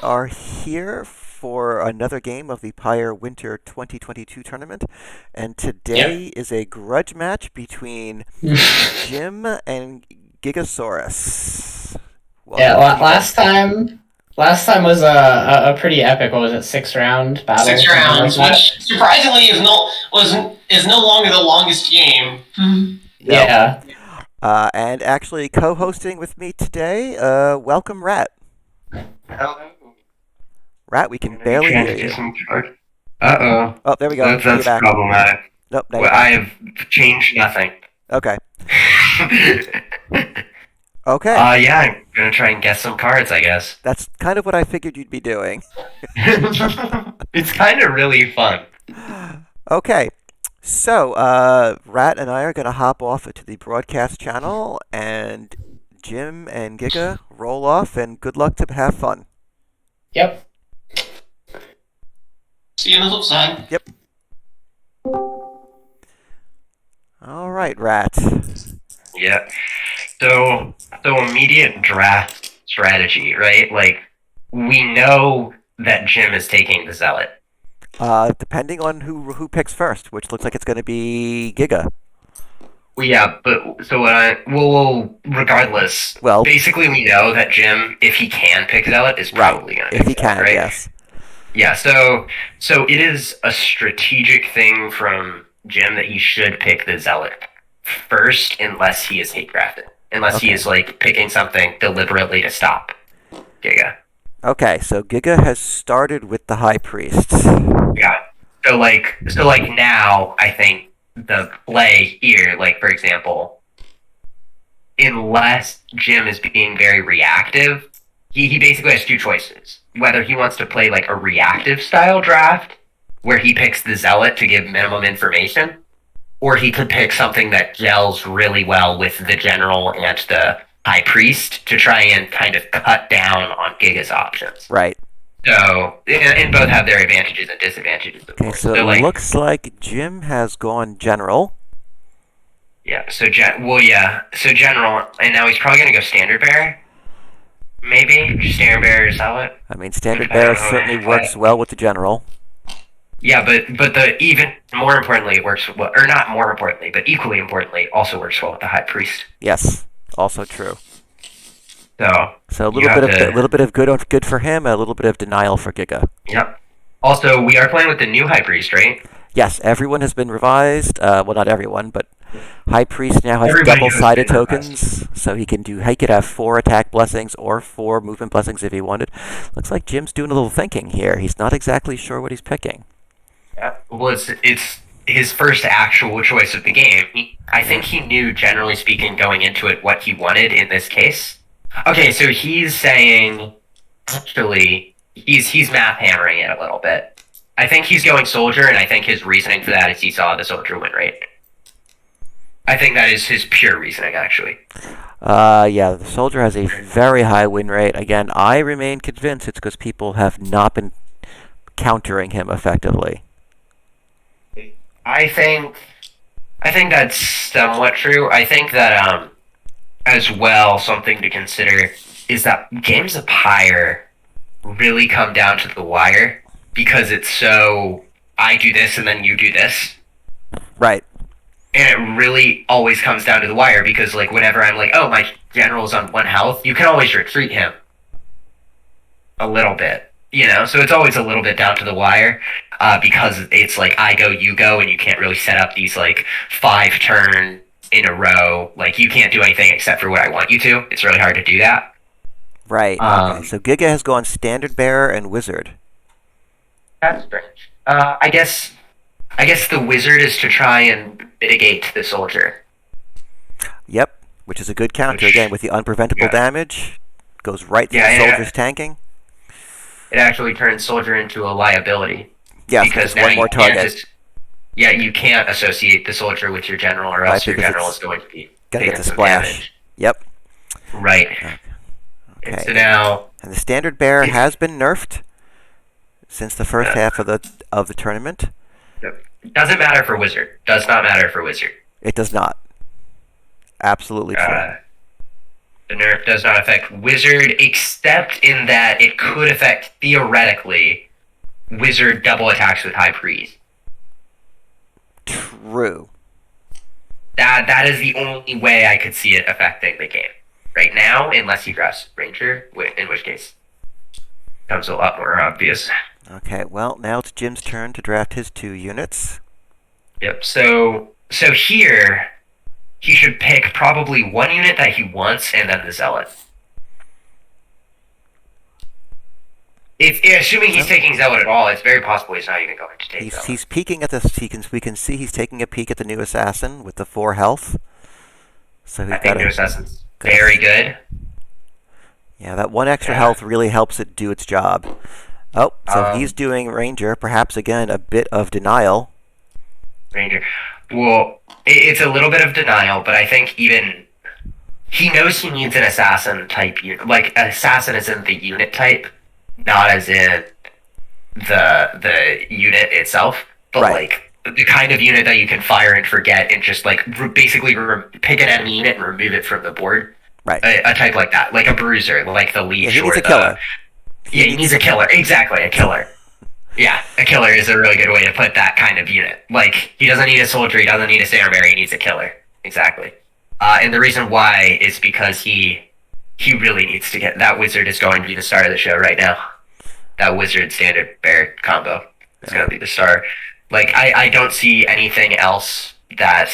are here for another game of the Pyre Winter 2022 tournament, and Yep. today is a grudge match between Jim and Gigasaurus. Yeah, Welcome to you last both. time was a pretty epic. What was it? 6 round Six battle, something like rounds, that. which surprisingly is no longer the longest game. No. Yeah. And actually co-hosting with me today, welcome Rat. Hello. Rat, we I'm can gonna be barely trying hear to do you. some chart. Uh-oh. Oh, there we go. That's Now you're that's back. problematic. Nope, now you're Well, back. I have changed nothing. Okay. Okay. Yeah, I'm gonna try and guess some cards, I guess. That's kind of what I figured you'd be doing. It's kind of really fun. Okay. So, Rat and I are going to hop off to the broadcast channel, and Jim and Giga roll off, and good luck to have fun. Yep. See you on the flip side. Yep. All right, Rat. Yeah. So immediate draft strategy, right? Like, we know that Jim is taking the Zealot. Depending on who picks first, which looks like it's going to be Giga. Well, yeah, but so what well, regardless, Well, basically we know that Jim, if he can pick Zealot, is right. probably gonna If pick he Zealot, can, right? yes. Yeah, so it is a strategic thing from Jim that he should pick the Zealot first, unless he is hate crafted, unless he Okay. is like picking something deliberately to stop Giga. Okay, so Giga has started with the High Priest. Yeah. So like now, I think the play here, like for example, unless Jim is being very reactive, he basically has two choices. Whether he wants to play like a reactive style draft, where he picks the Zealot to give minimum information, or he could pick something that gels really well with the General and the High Priest to try and kind of cut down on Giga's options. Right. So, and both have their advantages and disadvantages, of Okay, course. so So, it like, looks like Jim has gone General. yeah, so, so General, and now he's probably going to go Standard Bearer. Maybe Standard Bearer is Zealot. I mean, Standard Depending Bearer on how certainly they works play. well with the General. Yeah, but the even more importantly, it works well, or not more importantly, but equally importantly, also works well with the High Priest. Yes, also true. So So a you little bit have of to, a little bit of good for him, a little bit of denial for Giga. yep. Also, we are playing with the new High Priest, right? Yes, everyone has been revised. Well, not everyone, but High Priest now has Everybody has double-sided been revised. tokens, so he could have 4 attack blessings or 4 movement blessings if he wanted. Looks like Jim's doing a little thinking here. He's not exactly sure what he's picking. Yeah. Well, it's his first actual choice of the game. I think he knew, generally speaking, going into it, what he wanted in this case. Okay, so he's saying, actually, he's math hammering it a little bit. I think he's going soldier, and I think his reasoning for that is he saw the soldier win rate. I think that is his pure reasoning, actually. Yeah, the soldier has a very high win rate. Again, I remain convinced it's because people have not been countering him effectively. I think that's somewhat true. I think that as well, something to consider is that games of Pyre really come down to the wire because it's so I do this and then you do this. Right. And it really always comes down to the wire because like whenever I'm like, oh, my general's on 1 health, you can always retreat him a little bit. You know, so it's always a little bit down to the wire because it's like I go, you go, and you can't really set up these like 5 turn in a row. Like you can't do anything except for what I want you to. It's really hard to do that. Right. Okay. So Giga has gone Standard Bearer and Wizard. That's strange. I guess the wizard is to try and mitigate the soldier. Yep. Which is a good counter Which, again with the unpreventable yeah, damage. Goes right through yeah, the and soldier's tanking. it actually turns soldier into a liability Yes, because because now one you more can't target. yeah, you can't associate the soldier with your general, or Right, else your because general it's is going to be gonna get taking the some splash. damage. Yep. Right. And Okay. so now, And the Standard Bearer has been nerfed since the first half of the tournament. it doesn't matter for wizard. Does not matter for wizard. It does not. Absolutely true. The nerf does not affect Wizard, except in that it could affect, theoretically, Wizard double attacks with High Priest. True. That is the only way I could see it affecting the game right now, unless you dress Ranger, in which case it becomes a lot more obvious. Okay, well, now it's Jim's turn to draft his 2 units. Yep. So here he should pick probably one unit that he wants, and then the Zealot. Assuming he's taking Zealot at all, it's very possible he's not even going to take Zealot. He's peeking at this. We can see he's taking a peek at the new assassin with the 4 health. So I think new assassin's very good. Yeah, that 1 extra health really helps it do its job. Oh, so he's doing Ranger. Perhaps again a bit of denial. Ranger. Well, it's a little bit of denial, but I think even he knows he needs an assassin type unit. Like, an assassin is in the unit type, not as in the unit itself, but like the kind of unit that you can fire and forget and just like basically pick an enemy unit and remove it from the board. Right. A type like that, like a bruiser, like the leech. He needs a killer. Yeah, he needs a killer. Exactly, a killer. Yeah, a killer is a really good way to put that kind of unit. Like, he doesn't need a soldier, he doesn't need a standard bearer, he needs a killer. Exactly. And the reason why is because he really needs to get... That wizard is going to be the star of the show right now. That wizard standard bear combo is going to be the star. Like, I don't see anything else that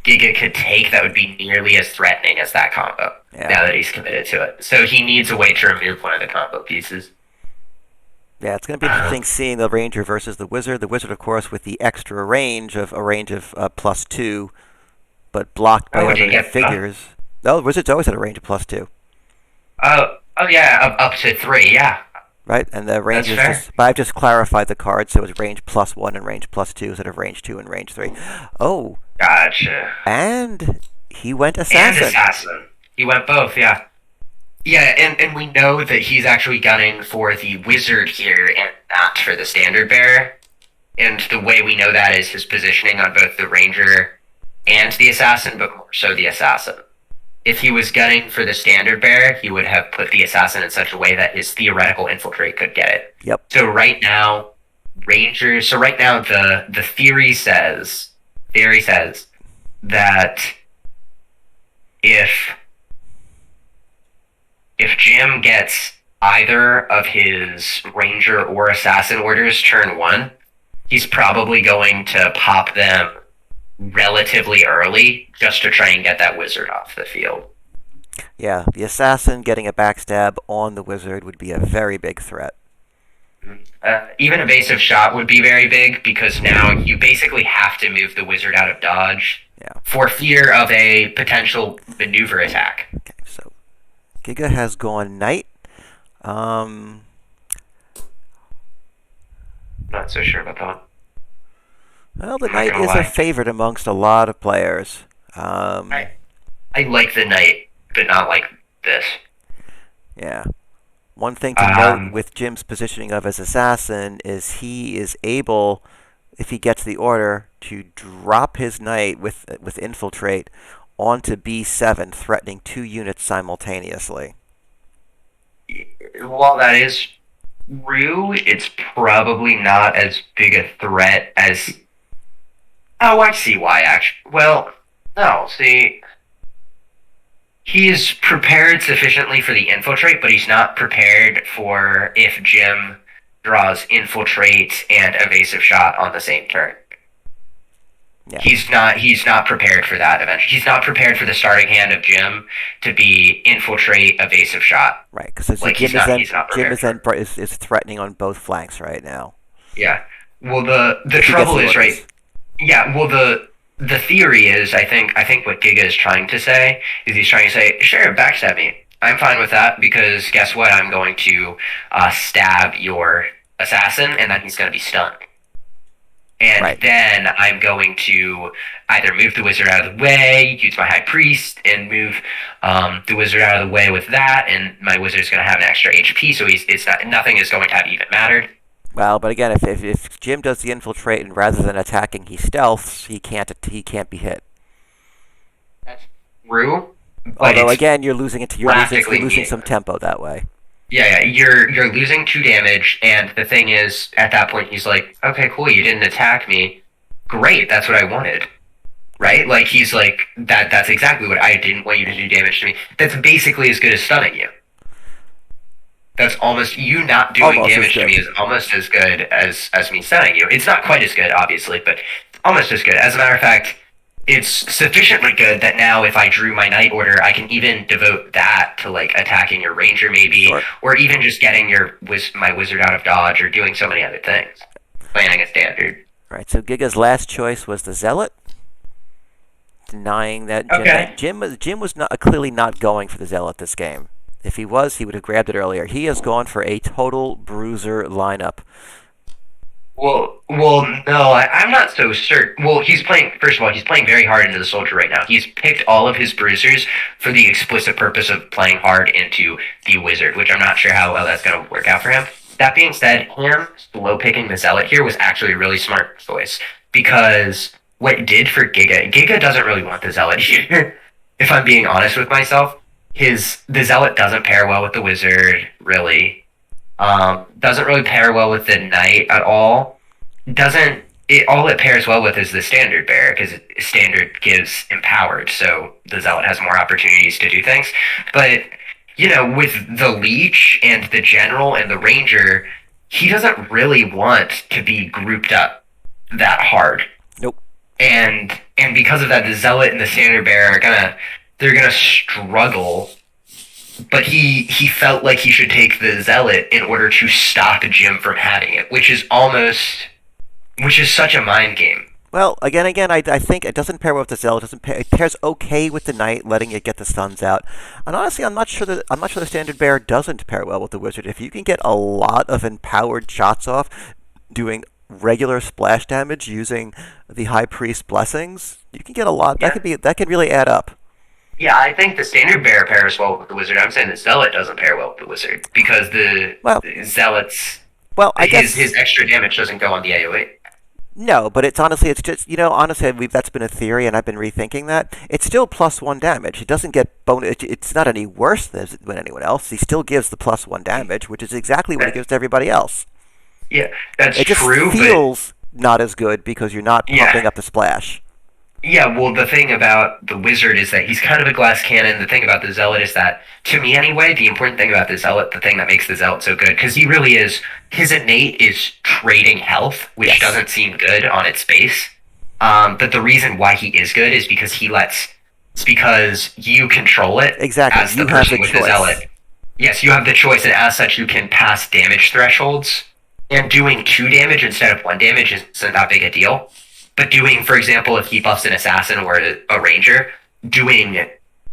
Giga could take that would be nearly as threatening as that combo, now that he's committed to it. So he needs a way to remove one of the combo pieces. Yeah, it's going to be interesting seeing the Ranger versus the Wizard. The Wizard, of course, with the extra range of +2, but blocked by other figures. No, the Wizard's always had a range of +2. Oh yeah, up to 3, yeah. Right, and the range is just... But I've just clarified the card, so it's range +1 and range +2 instead of range 2 and range 3. Oh. Gotcha. And he went Assassin. And Assassin. He went both, yeah. Yeah, and we know that he's actually gunning for the Wizard here and not for the Standard Bearer. And the way we know that is his positioning on both the Ranger and the Assassin, but more so the Assassin. If he was gunning for the Standard Bearer, he would have put the Assassin in such a way that his theoretical infiltrate could get it. Yep. So right now, Rangers... So right now, the theory says that if Jim gets either of his Ranger or Assassin orders turn 1, he's probably going to pop them relatively early just to try and get that Wizard off the field. Yeah, the Assassin getting a backstab on the Wizard would be a very big threat. Even evasive shot would be very big, because now you basically have to move the Wizard out of dodge for fear of a potential maneuver attack. Okay, so Giga has gone Knight. Not so sure about that. Well, the Knight is a favorite amongst a lot of players. I like the Knight, but not like this. Yeah. One thing to note with Jim's positioning of his Assassin is he is able, if he gets the order, to drop his Knight with Infiltrate onto B7, threatening 2 units simultaneously. While that is true, it's probably not as big a threat as... Oh, I see why, actually. Well, no, see... He is prepared sufficiently for the Infiltrate, but he's not prepared for if Jim draws Infiltrate and Evasive Shot on the same turn. Yeah. He's not prepared for that eventually. He's not prepared for the starting hand of Jim to be Infiltrate, Evasive Shot. Right, because like Jim is threatening on both flanks right now. Yeah. Well, the trouble is, right... Yeah, well, the theory is, I think what Giga is trying to say is he's trying to say, sure, backstab me. I'm fine with that, because guess what? I'm going to stab your assassin, and then he's going to be stunned. And then I'm going to either move the wizard out of the way, use my high priest, and move the wizard out of the way with that, and my wizard's going to have an extra HP, so nothing is going to have even mattered. Well, but again, if Jim does the Infiltrate and rather than attacking he stealths, he can't be hit. That's true, but Although it's again, you're losing it. You're practically losing some meaningless. tempo that way. Yeah, you're losing 2 damage, and the thing is, at that point, he's like, okay, cool, you didn't attack me. Great, that's what I wanted. Right? Like, he's like, that's exactly what I didn't want you to do damage to me. That's basically as good as stunning you. That's almost, you not doing Almost as damage to good. me is almost as good as me stunning you. It's not quite as good, obviously, but almost as good. As a matter of fact, it's sufficiently good that now if I drew my Knight Order, I can even devote that to, like, attacking your Ranger, maybe, Sure. or even just getting my Wizard out of dodge, or doing so many other things. Planning a standard. Right. So Giga's last choice was the Zealot, denying that Okay. Jim was not clearly not going for the Zealot this game. If he was, he would have grabbed it earlier. He has gone for a total bruiser lineup. Well, no, I'm not so certain. Well, he's playing. First of all, he's playing very hard into the soldier right now. He's picked all of his bruisers for the explicit purpose of playing hard into the wizard, which I'm not sure how well that's going to work out for him. That being said, him slow picking the zealot here was actually a really smart choice, because what it did for Giga doesn't really want the zealot here. If I'm being honest with myself, the zealot doesn't pair well with the wizard, really. Doesn't really pair well with the knight at all. Doesn't it? All it pairs well with is the standard bearer, because standard gives empowered, so the zealot has more opportunities to do things. But with the leech and the general and the ranger, he doesn't really want to be grouped up that hard. Nope. And because of that, the zealot and the standard bearer they're gonna struggle. But he felt like he should take the zealot in order to stop Jim from having it, which is such a mind game. Well, again, I think it doesn't pair well with the Zealot. It pairs okay with the Knight, letting it get the stuns out. And honestly, I'm not sure the Standard Bearer doesn't pair well with the Wizard. If you can get a lot of empowered shots off, doing regular splash damage using the High Priest blessings, you can get a lot. Yeah. That could really add up. Yeah, I think the standard bearer pairs well with the wizard. I'm saying the zealot doesn't pair well with the wizard, because the zealot's I guess his extra damage doesn't go on the AoE. No, but it's just that's been a theory, and I've been rethinking that. It's still +1 damage. He doesn't get bonus. It's not any worse than anyone else. He still gives the +1 damage, which is exactly what he gives to everybody else. Yeah, that's it just true. Feels not as good because you're not pumping up the splash. Yeah, well, the thing about the wizard is that he's kind of a glass cannon. The thing about the zealot is that, to me anyway, the important thing about the zealot, the thing that makes the zealot so good, because he really is, his innate is trading health, which doesn't seem good on its base. But the reason why he is good is because it's because you control it. Exactly. As the person with the zealot. Yes, you have the choice, and as such, you can pass damage thresholds. And doing 2 damage instead of 1 damage isn't that big a deal. But doing, for example, if he buffs an assassin or a ranger, doing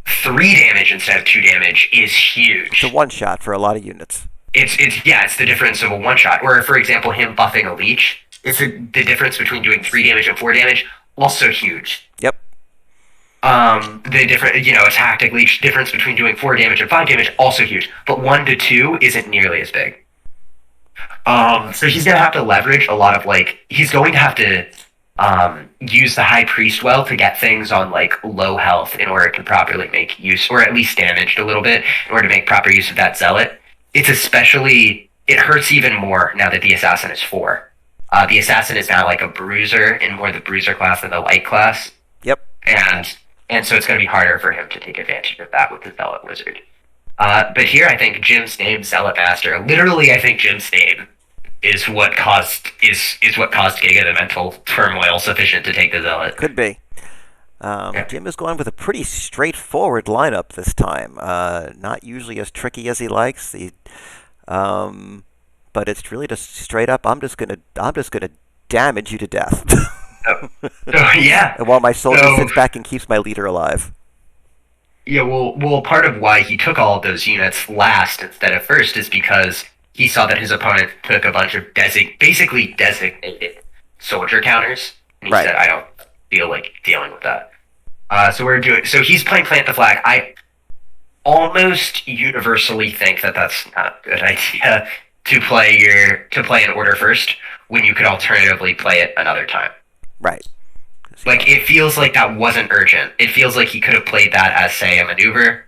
3 damage instead of 2 damage is huge. It's a one-shot for a lot of units. It's the difference of a one-shot. Or, for example, him buffing a leech, the difference between doing 3 damage and 4 damage, also huge. Yep. The different, a tactic leech difference between doing 4 damage and 5 damage, also huge. But 1 to 2 isn't nearly as big. So he's going to have to leverage a lot of, he's going to have to use the High Priest well to get things on low health in order to properly make use, or at least damaged a little bit, in order to make proper use of that zealot. It hurts even more now that the assassin is 4. The assassin is now a bruiser in more the bruiser class than the light class. Yep. And so it's going to be harder for him to take advantage of that with the zealot wizard. But here I think Jim's name, Zealot Master, literally I think Jim's name is what caused Giga the mental turmoil sufficient to take the zealot. Could be. Jim is going with a pretty straightforward lineup this time. Not usually as tricky as he likes. But it's really just straight up. I'm just gonna damage you to death. Yeah. And while my soldier sits back and keeps my leader alive. Yeah. Well, part of why he took all of those units last instead of first is because he saw that his opponent took a bunch of basically designated soldier counters, and he said, "I don't feel like dealing with that." So he's playing Plant the Flag. I almost universally think that that's not a good idea to play an order first when you could alternatively play it another time. Right. Like, it feels like that wasn't urgent. It feels like he could have played that as, say, a maneuver,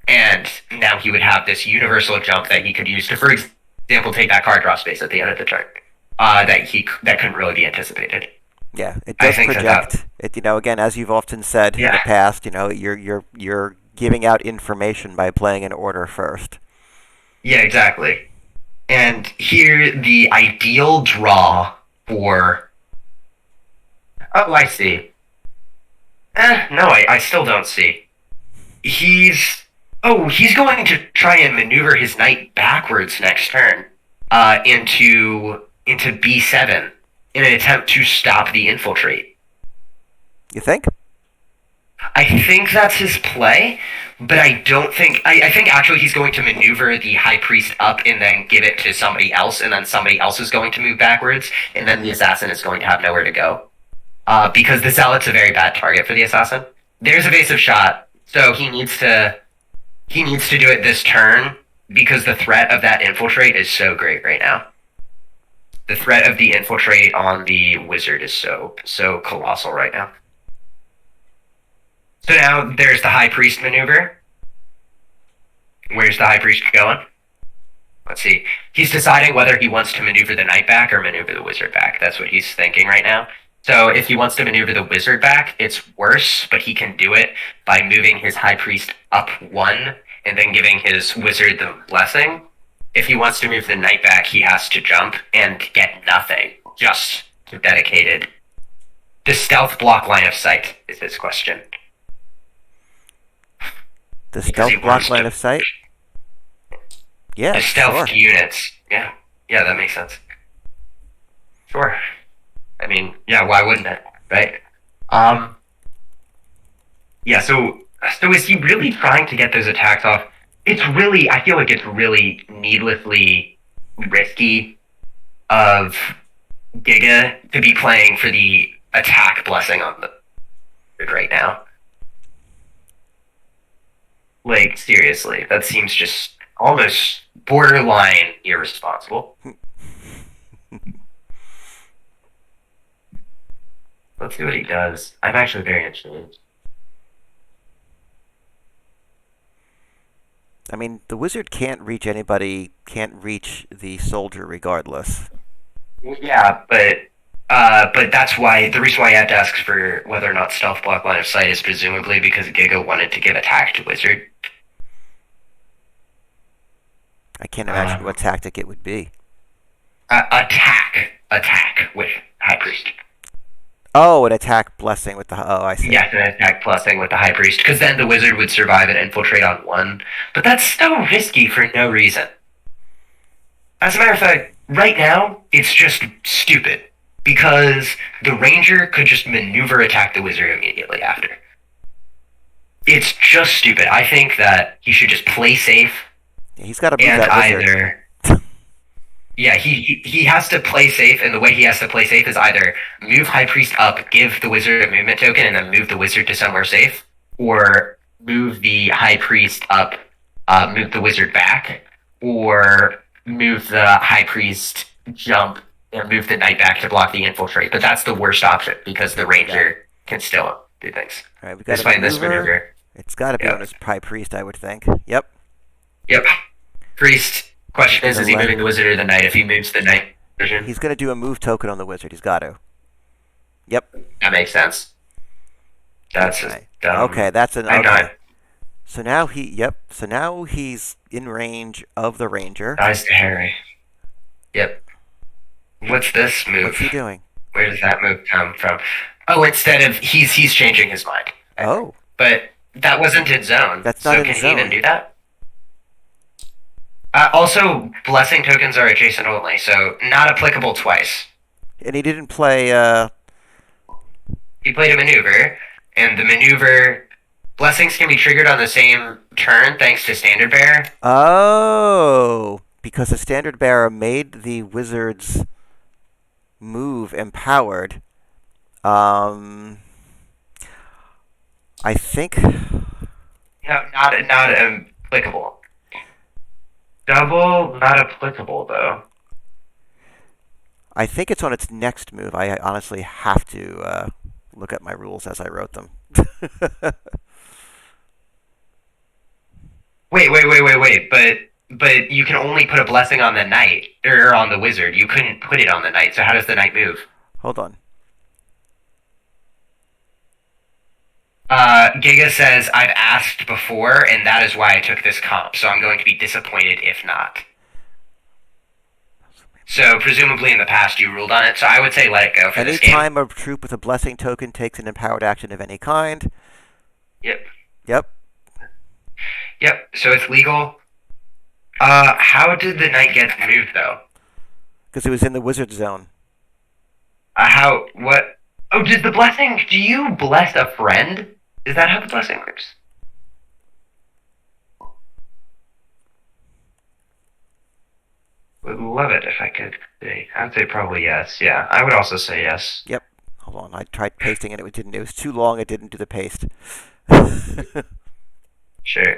and now he would have this universal jump that he could use to, for example, take that card draw space at the end of the turn. That couldn't really be anticipated. Yeah, it I does think project. It, again, as you've often said in the Yeah. past, you're giving out information by playing an order first. Yeah, exactly. And here, the ideal draw for. Oh, I see. No, I still don't see. He's. Oh, he's going to try and maneuver his knight backwards next turn, into b7 in an attempt to stop the infiltrate. You think? I think that's his play, but I don't think. I think actually he's going to maneuver the High Priest up and then give it to somebody else, and then somebody else is going to move backwards, and then the assassin is going to have nowhere to go. Because the Zealot's a very bad target for the assassin. There's evasive shot, so he needs to do it this turn because the threat of that infiltrate is so great right now. The threat of the infiltrate on the wizard is so colossal right now. So now there's the High Priest maneuver. Where's the High Priest going? Let's see. He's deciding whether he wants to maneuver the knight back or maneuver the wizard back. That's what he's thinking right now. So if he wants to maneuver the wizard back, it's worse, but he can do it by moving his High Priest up 1 and then giving his wizard the blessing. If he wants to move the knight back, he has to jump and get nothing. Just dedicated. The stealth block line of sight is his question. The stealth block line of sight? Yeah, the stealth sure. units. Yeah, that makes sense. Sure. I mean, yeah, why wouldn't it, right? Yeah, so is he really trying to get those attacks off? I feel like it's really needlessly risky of Giga to be playing for the attack blessing on the right now. Like, seriously, that seems just almost borderline irresponsible. Let's see what he does. I'm actually very interested. I mean, the wizard can't reach anybody, can't reach the soldier regardless. Yeah, but that's why the reason why I had to ask for whether or not stealth block line of sight is presumably because Giga wanted to give attack to wizard. I can't imagine what tactic it would be. Attack with High Priest. Oh, an attack blessing with the... Oh, I see. Yes, an attack blessing with the High Priest, because then the wizard would survive and infiltrate on 1. But that's so risky for no reason. As a matter of fact, right now, it's just stupid. Because the ranger could just maneuver attack the wizard immediately after. It's just stupid. I think that he should just play safe. Yeah, he's got to move And that wizard. either... Yeah, he has to play safe, and the way he has to play safe is either move High Priest up, give the wizard a movement token, and then move the wizard to somewhere safe, or move the High Priest up, move the wizard back, or move the High Priest, jump, and move the knight back to block the infiltrate. But that's the worst option, because the ranger can still do things. All right, we got Despite this maneuver. It's got to be Yep. on his High Priest, I would think. Yep. Priest. Question is he moving the wizard or the knight? If he moves the knight version, He's going to do a move token on the wizard. He's got to. Yep. that makes sense. That's Okay. dumb. Okay, that's an... I'm Okay. not. So now So now he's in range of the ranger. Nice to Harry. Yep. What's this move? What's he doing? Where does that move come from? Oh, instead of he's changing his mind. Oh. But that wasn't in zone. That's not so in can zone. he even do that? Also, blessing tokens are adjacent only, so not applicable twice. And he didn't play... He played a maneuver, and the maneuver blessings can be triggered on the same turn thanks to standard bearer. Oh, because the standard bearer made the wizard's move empowered. I think... No, not applicable. Double, not applicable though. I think it's on its next move. I honestly have to look at my rules as I wrote them. Wait. But you can only put a blessing on the knight or on the wizard. You couldn't put it on the knight. So how does the knight move? Hold on. Giga says I've asked before, and that is why I took this comp. So I'm going to be disappointed if not. So presumably in the past you ruled on it. So I would say let it go for this game. Anytime a troop with a blessing token takes an empowered action of any kind. Yep. Yep. Yep. So it's legal. How did the knight get moved though? Because it was in the wizard zone. How? What? Oh, does the blessing? Do you bless a friend? Is that how the blessing works? Would love it if I could say. I would say probably yes. Yeah, I would also say yes. Yep. Hold on. I tried pasting and it didn't. It was too long. It didn't do the paste. Sure.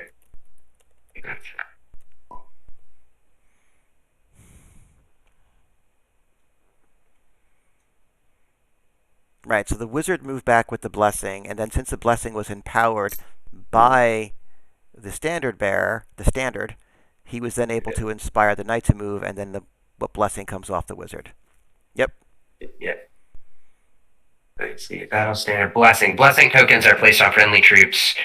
Right. So the wizard moved back with the blessing, and then since the blessing was empowered by the standard bearer, the standard, he was then able to inspire the knight to move, and then the what blessing comes off the wizard. Yep. Yeah. Let's see. Battle standard blessing. Blessing tokens are placed on friendly troops.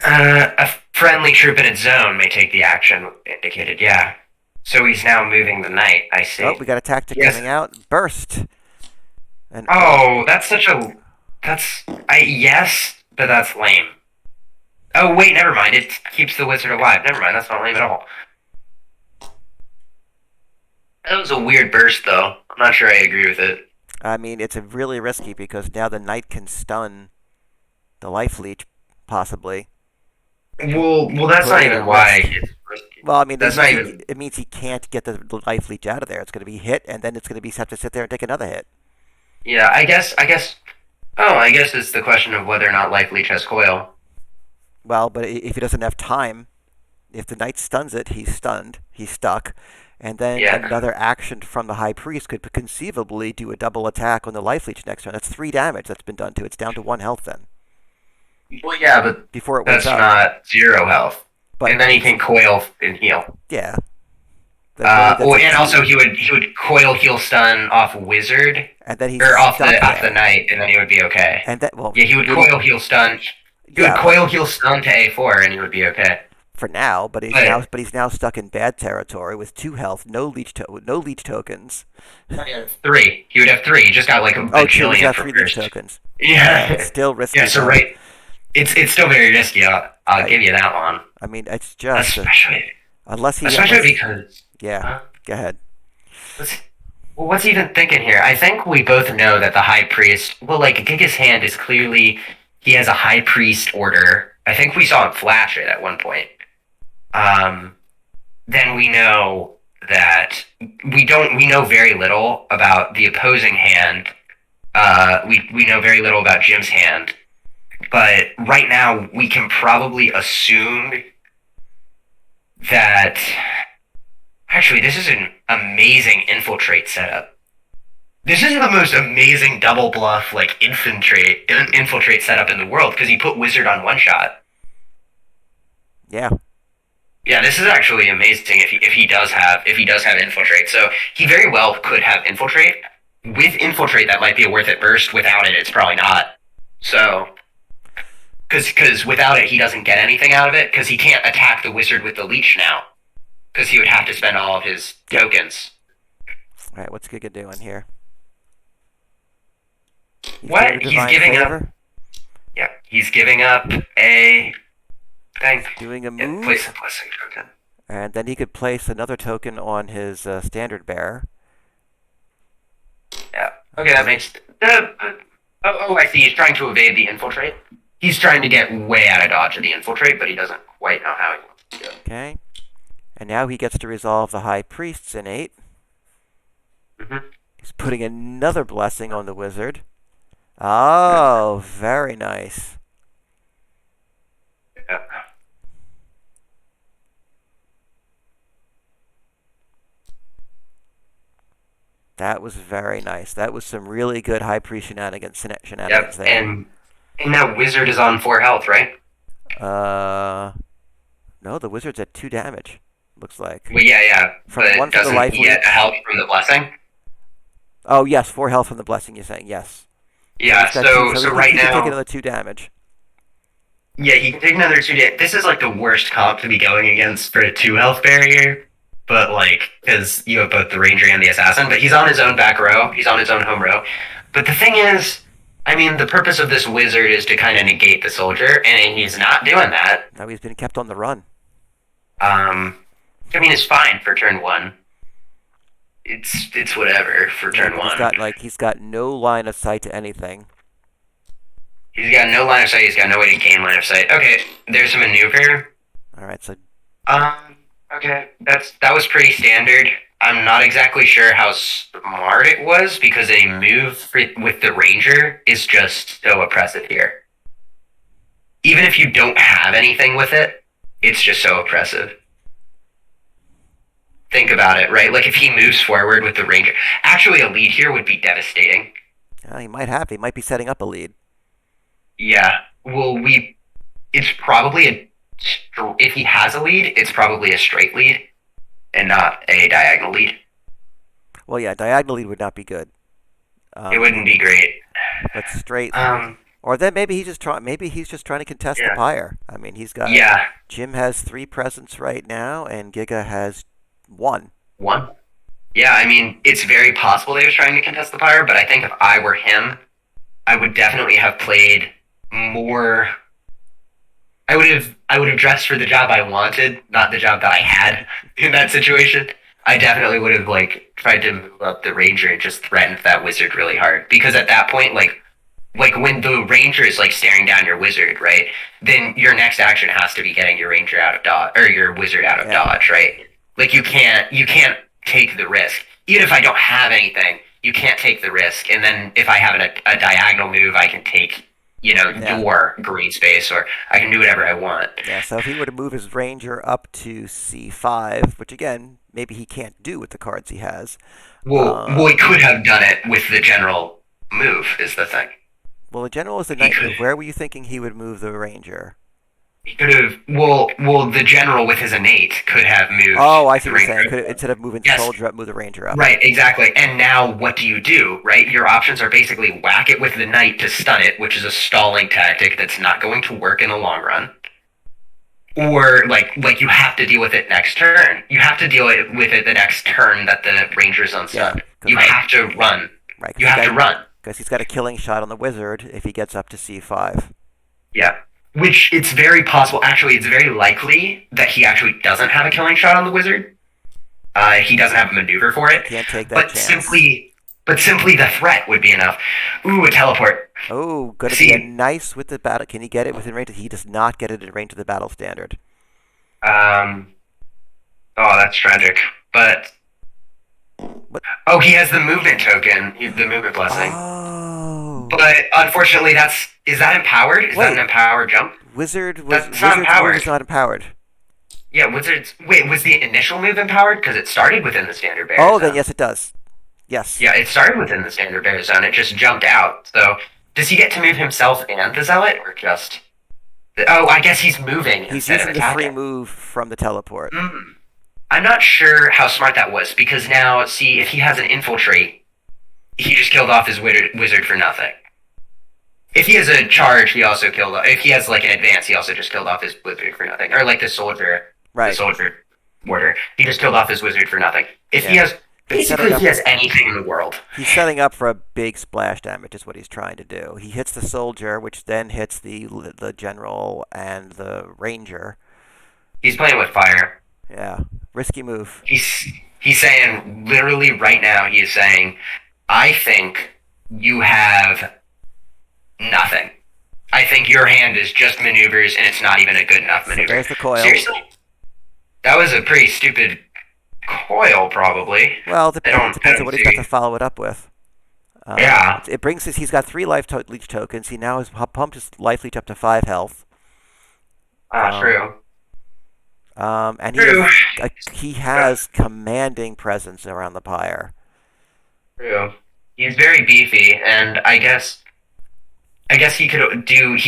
A friendly troop in its zone may take the action indicated. Yeah. So he's now moving the knight. I see. Oh, we got a tactic coming out. Burst. And oh, that's such a. That's. Yes, but that's lame. Oh, wait, never mind. It keeps the wizard alive. Never mind. That's not lame at all. That was a weird burst, though. I'm not sure I agree with it. I mean, it's really risky because now the knight can stun the life leech, possibly. Well, that's not even why it's risky. Well, I mean, that's not even. It means he can't get the life leech out of there. It's going to be hit, and then it's going to be have to sit there and take another hit. Yeah, I guess. Oh, I guess it's the question of whether or not life leech has coil. Well, but if he doesn't have time, if the knight stuns it, he's stunned. He's stuck. And then another action from the high priest could conceivably do a double attack on the life leech next turn. That's 3 damage that's been done to it. It's down to 1 health then. Well, yeah, but before it that's not 0 health. But and then he can coil and heal. Yeah. And also he would coil heal stun off wizard, and then he's off the knight, and then he would be okay. And that he would coil heal stun. He would coil heal stun to A4, and he would be okay. For now, but he's now stuck in bad territory with 2 health, no leech tokens. 3. He would have 3. He just got like a bajillion for 3 leech tokens. Yeah. It's still risky. Yeah, so right. It's still very risky. I'll give you that one. I mean, it's just especially because. Yeah. Go ahead. Well, what's he even thinking here? I think we both know that the high priest. Well, like Giga's hand is clearly he has a high priest order. I think we saw him flash it at one point. Then we know that we know very little about the opposing hand. We know very little about Jim's hand, but right now we can probably assume that actually this is an amazing infiltrate setup. This is the most amazing double bluff like infiltrate setup in the world because he put wizard on 1 shot. Yeah. Yeah, this is actually amazing if he does have infiltrate. So he very well could have infiltrate. With infiltrate, that might be a worth it burst. Without it, it's probably not. So, because without it, he doesn't get anything out of it. Because he can't attack the wizard with the leech now. Because he would have to spend all of his tokens. All right, what's Giga doing here? What? He's giving up. Yeah, he's giving up a. Doing a move. Place a blessing token. And then he could place another token on his standard bearer. Yeah. Okay, that makes. I see. He's trying to evade the infiltrate. He's trying to get way out of dodge of the infiltrate, but he doesn't quite know how he wants to do it. Okay. And now he gets to resolve the high priest's innate. Mm-hmm. He's putting another blessing on the wizard. Oh, very nice. Yeah. That was very nice. That was some really good high priest shenanigans Yep. there. And that wizard is on 4 health, right? Uh, no, the wizard's at 2 damage. Looks like Well, yeah. from one But from the doesn't life he get a leech. health from the blessing? Oh yes, 4 health from the blessing. You're saying yes. So Yeah. he's got two. So So so right he can take now, another 2 damage. yeah, he can take another 2 damage. This is like the worst comp to be going against for a 2 health barrier. But like, because you have both the ranger and the assassin, but he's on his own back row. He's on his own home row. But the thing is, I mean, the purpose of this wizard is to kind of negate the soldier, and he's not doing that. Now he's been kept on the run. I mean, it's fine for turn one. It's whatever for Yeah, turn but one. he's got no line of sight to anything. He's got no line of sight. He's got no way to gain line of sight. Okay, there's a maneuver. All right, so Um. Okay, that was pretty standard. I'm not exactly sure how smart it was because a move with the ranger is just so oppressive here. Even if you don't have anything with it, it's just so oppressive. Think about it, right? Like if he moves forward with the ranger, actually a lead here would be devastating. he might have. He might be setting up a lead. Yeah. Well, it's probably if he has a lead, it's probably a straight lead and not a diagonal lead. Well, yeah, diagonal lead would not be good. It wouldn't be great. But straight, Um. or then maybe he's just trying. Maybe he's just trying to contest the Yeah. pyre. I mean, he's got. Yeah. Jim has 3 presents right now, and Giga has 1. One. Yeah. I mean, it's very possible he was trying to contest the pyre, but I think if I were him, I would definitely have played more. I would have dressed for the job I wanted, not the job that I had in that situation. I definitely would have like tried to move up the ranger and just threatened that wizard really hard. Because at that point, like when the ranger is like staring down your wizard, right? Then your next action has to be getting your ranger out of dodge or your wizard out of dodge, right? Like you can't take the risk. Even if I don't have anything, you can't take the risk. And then if I have a diagonal move, I can take your green space, or I can do whatever I want. Yeah, so if he were to move his ranger up to C5, which again, maybe he can't do with the cards he has. Well, he could have done it with the general move, is the thing. Well, the general is the knight move. Where were you thinking he would move the ranger? He could have. Well, the general with his innate could have moved. Oh, I see the what you're ranger. saying. Instead of moving the Yes. soldier up, move the ranger up. Right, exactly. And now what do, right? Your options are basically whack it with the knight to stun it, which is a stalling tactic that's not going to work in the long run. Or like you have to deal with it next turn. You have to deal with it the next turn that the ranger's unstunned. You have to run. Right. You have to run. Because he's got a killing shot on the wizard if he gets up to C5. Yeah. Which it's very possible. Actually, it's very likely that he actually doesn't have a killing shot on the wizard. He doesn't have a maneuver for it. Can't take that But chance. simply the threat would be enough. Ooh, a teleport. Oh, going to be a nice with the battle. Can he get it within range? He does not get it in range of the battle standard. Oh, that's tragic. But What? oh, he has the movement token, the movement blessing. Oh. But unfortunately, is that empowered? Is that an empowered jump? Wizard's not move empowered. is not empowered. Yeah, Wizard's. Wait, was the initial move empowered? Because it started within the standard barrier Oh, zone. then yes, it does. Yes. Yeah, it started within the standard barrier zone. It just jumped out. So, does he get to move himself and the zealot, or just? Oh, I guess he's moving He's instead of using the attacking. free move from the teleport. I'm not sure how smart that was because now, see, if he has an infiltrate, he just killed off his wizard for nothing. If he has a charge, he also killed off. If he has like an advance, he also just killed off his wizard for nothing. Or like the soldier, the soldier warder, he just killed off his wizard for nothing. If he has, basically, if he has anything in the world, he's setting up for a big splash damage. Is what he's trying to do. He hits the soldier, which then hits the general and the ranger. He's playing with fire. Yeah, risky move. He's saying literally right now. He is saying, I think you have nothing. I think your hand is just maneuvers, and it's not even a good enough maneuver. So there's the coil. Seriously? That was a pretty stupid coil, probably. Well, it depends on what he's got to follow it up with. Yeah. It brings he's got 3 life leech tokens. He now has pumped his life leech up to 5 health. True. And True. he has commanding presence around the pyre. True. He's very beefy, and I guess he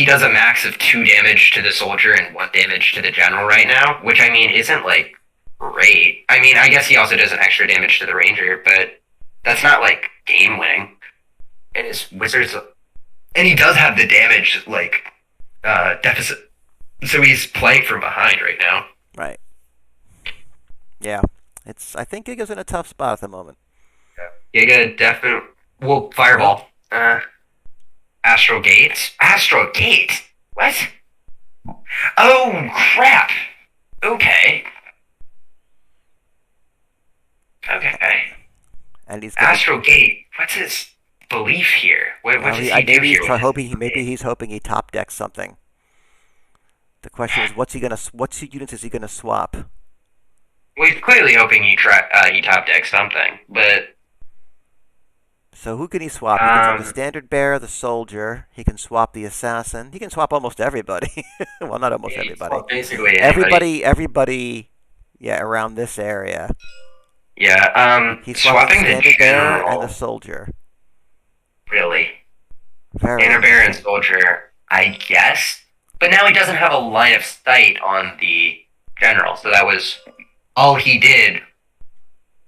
does a max of 2 damage to the soldier and 1 damage to the general right now, which I mean isn't like great. I mean, I guess he also does an extra damage to the ranger, but that's not like game winning. And his wizards, and he does have the damage like deficit, so he's playing from behind right now. Right. Yeah. I think Giga's in a tough spot at the moment. Giga definitely. Well, fireball. Astral Gate. Astral Gate. What? Oh crap. Okay. Okay. And he's gonna, Astral Gate. What's his belief here? What well, does he do maybe here? he's hoping he top decks something. The question is, what units is he gonna swap? Well, he's clearly hoping he top decks something, but So who can he swap? He can swap the standard bearer, the soldier. He can swap the assassin. He can swap almost everybody. Well, not almost everybody. basically anybody. Everybody. Yeah, around this area. Yeah. He's swapping Swapping the the standard bearer and general. the soldier. Really. Very Standard bearer and interesting. soldier, I guess. But now he doesn't have a line of sight on the general, so that was all he did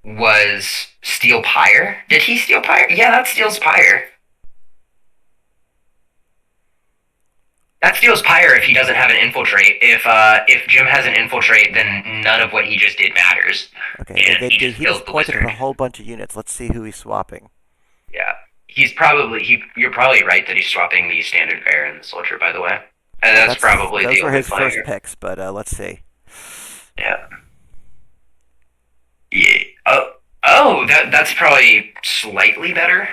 was steal Pyre. Did he steal Pyre? Yeah, that steals Pyre. That steals Pyre if he doesn't have an infiltrate. If Jim has an infiltrate, then none of what he just did matters. Okay, And he just he kills just the pointed at wizard. a whole bunch of units. Let's see who he's swapping. Yeah. You're probably right that he's swapping the standard bearer and the soldier, by the way. And that's probably those the were only his first player. picks, but let's see. Yeah. Yeah. That's probably slightly better.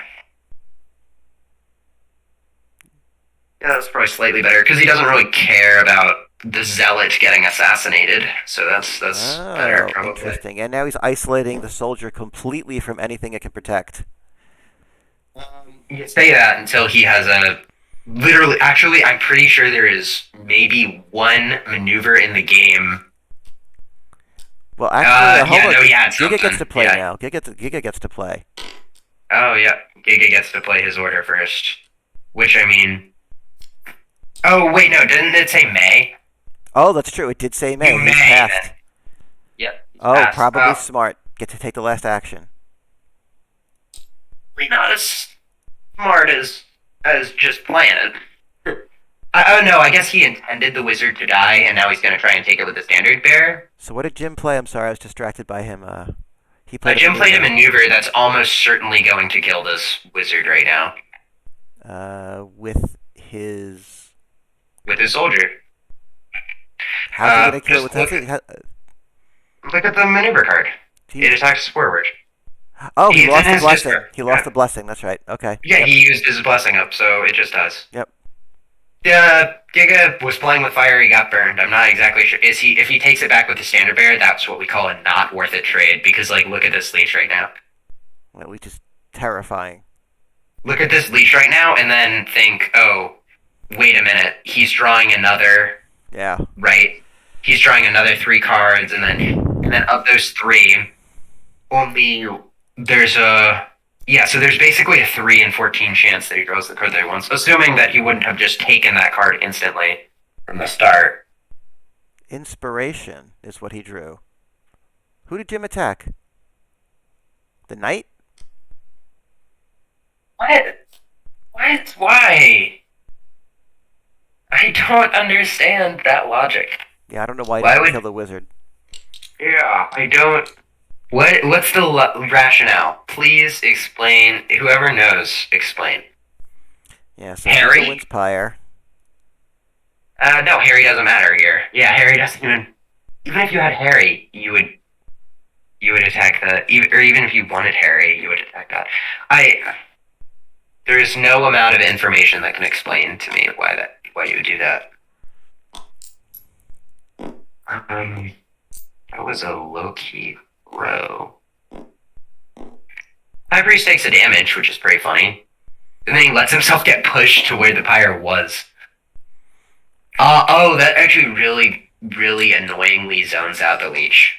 Yeah, that's probably slightly better because he doesn't really care about the zealot getting assassinated. So that's better, Oh, probably. interesting. And now he's isolating the soldier completely from anything it can protect. You say that until he has a literally. Actually, I'm pretty sure there is maybe one maneuver in the game. Well, actually, hold yeah, on. no, he had Giga gets something. to play Yeah. now. Giga gets to play. Oh yeah, Giga gets to play his order first. Which I mean. Oh wait, no, didn't it say May? Oh, that's true. It did say May. You He's may. passed. Then. Yep. He's Oh, passed. probably smart. Get to take the last action. Probably not as smart as just playing it. Oh no, I guess he intended the wizard to die, and now he's gonna try and take it with the standard bearer. So what did Jim play? I'm sorry, I was distracted by him. He played. Jim played a maneuver that's almost certainly going to kill this wizard right now with his. with his soldier. How's he gonna kill it? Just look at the maneuver card. He, It attacks forward. oh, he He's lost in the his blessing. discard. He lost Yeah. the blessing. That's right. Okay. Yeah, Yep. he used his blessing up, so it just does. Yep. Giga was playing with fire. He got burned. I'm not exactly sure. If he takes it back with the standard bearer, that's what we call a not worth it trade. Because like, look at this leash right now. Well, which is terrifying. Look at this leash right now, and then think, oh, wait a minute. He's drawing another. Yeah. Right. He's drawing another 3 cards, and then of those 3, only there's a. Yeah, so there's basically a 3 in 14 chance that he draws the card that he wants, assuming that he wouldn't have just taken that card instantly from the start. Inspiration is what he drew. Who did Jim attack? The knight? What? What? Why? I don't understand that logic. Yeah, I don't know why he Why didn't would- kill the wizard. Yeah, I don't. What's the rationale? Please explain. Whoever knows, explain. Yeah, so Harry? Giga wins Pyre. No, Harry doesn't matter here. Yeah, Harry doesn't even. Even if you had Harry, you would attack the. Or even if you wanted Harry, you would attack that. There is no amount of information that can explain to me why you would do that. That was a low key row. High Priest takes a damage, which is pretty funny. And then he lets himself get pushed to where the pyre was. That actually really, really annoyingly zones out the leech.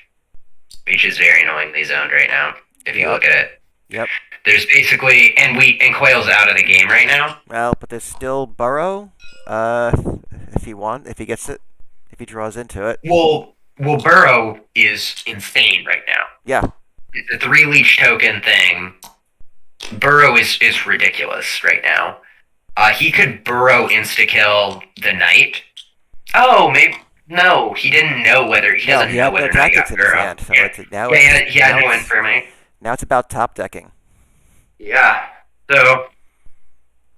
Leech is very annoyingly zoned right now, if you look at it. Yep. There's basically and Quail's out of the game right now. Well, but there's still Burrow. If he gets it, if he draws into it. Well, Burrow is insane right now. Yeah. The 3 leech token thing. Burrow is ridiculous right now. He could Burrow insta kill the knight. Oh, maybe no. He didn't know whether he No, doesn't he know had whether no or not he tactics got in his Burrow. hand. So Yeah, he had no information. Now it's about top decking. Yeah. So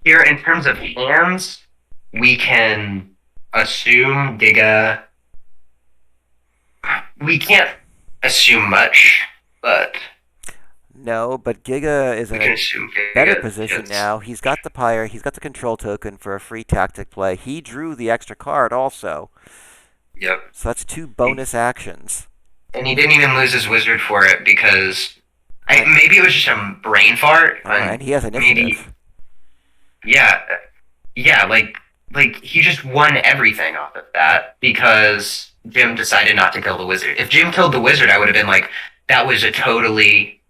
here, in terms of hands, we can assume Giga. We can't assume much, but No, but Giga is we in can a assume better Giga position is- now. He's got the Pyre. He's got the control token for a free tactic play. He drew the extra card also. Yep. So that's 2 bonus actions. And he didn't even lose his wizard for it because maybe it was just a brain fart. And he has initiative. Maybe, yeah, yeah, like he just won everything off of that because Jim decided not to kill the wizard. If Jim killed the wizard, I would have been like, that was a totally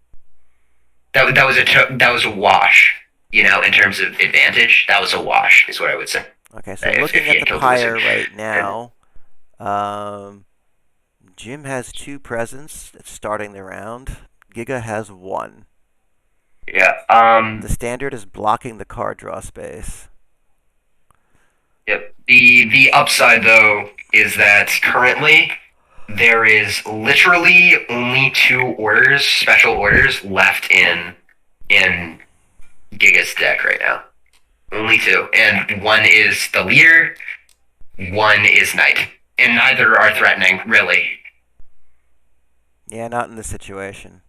that was a wash. You know, in terms of advantage, that was a wash. Is what I would say. Okay, so If looking he at had the killed the Pyre wizard. right now, Jim has 2 presents starting the round. Giga has 1. Yeah. The standard is blocking the card draw space. Yep. The upside though is that currently there is literally only 2 orders, special orders, left in Giga's deck right now. Only 2, and one is the leader, one is Knight, and neither are threatening really. Yeah, not in this situation.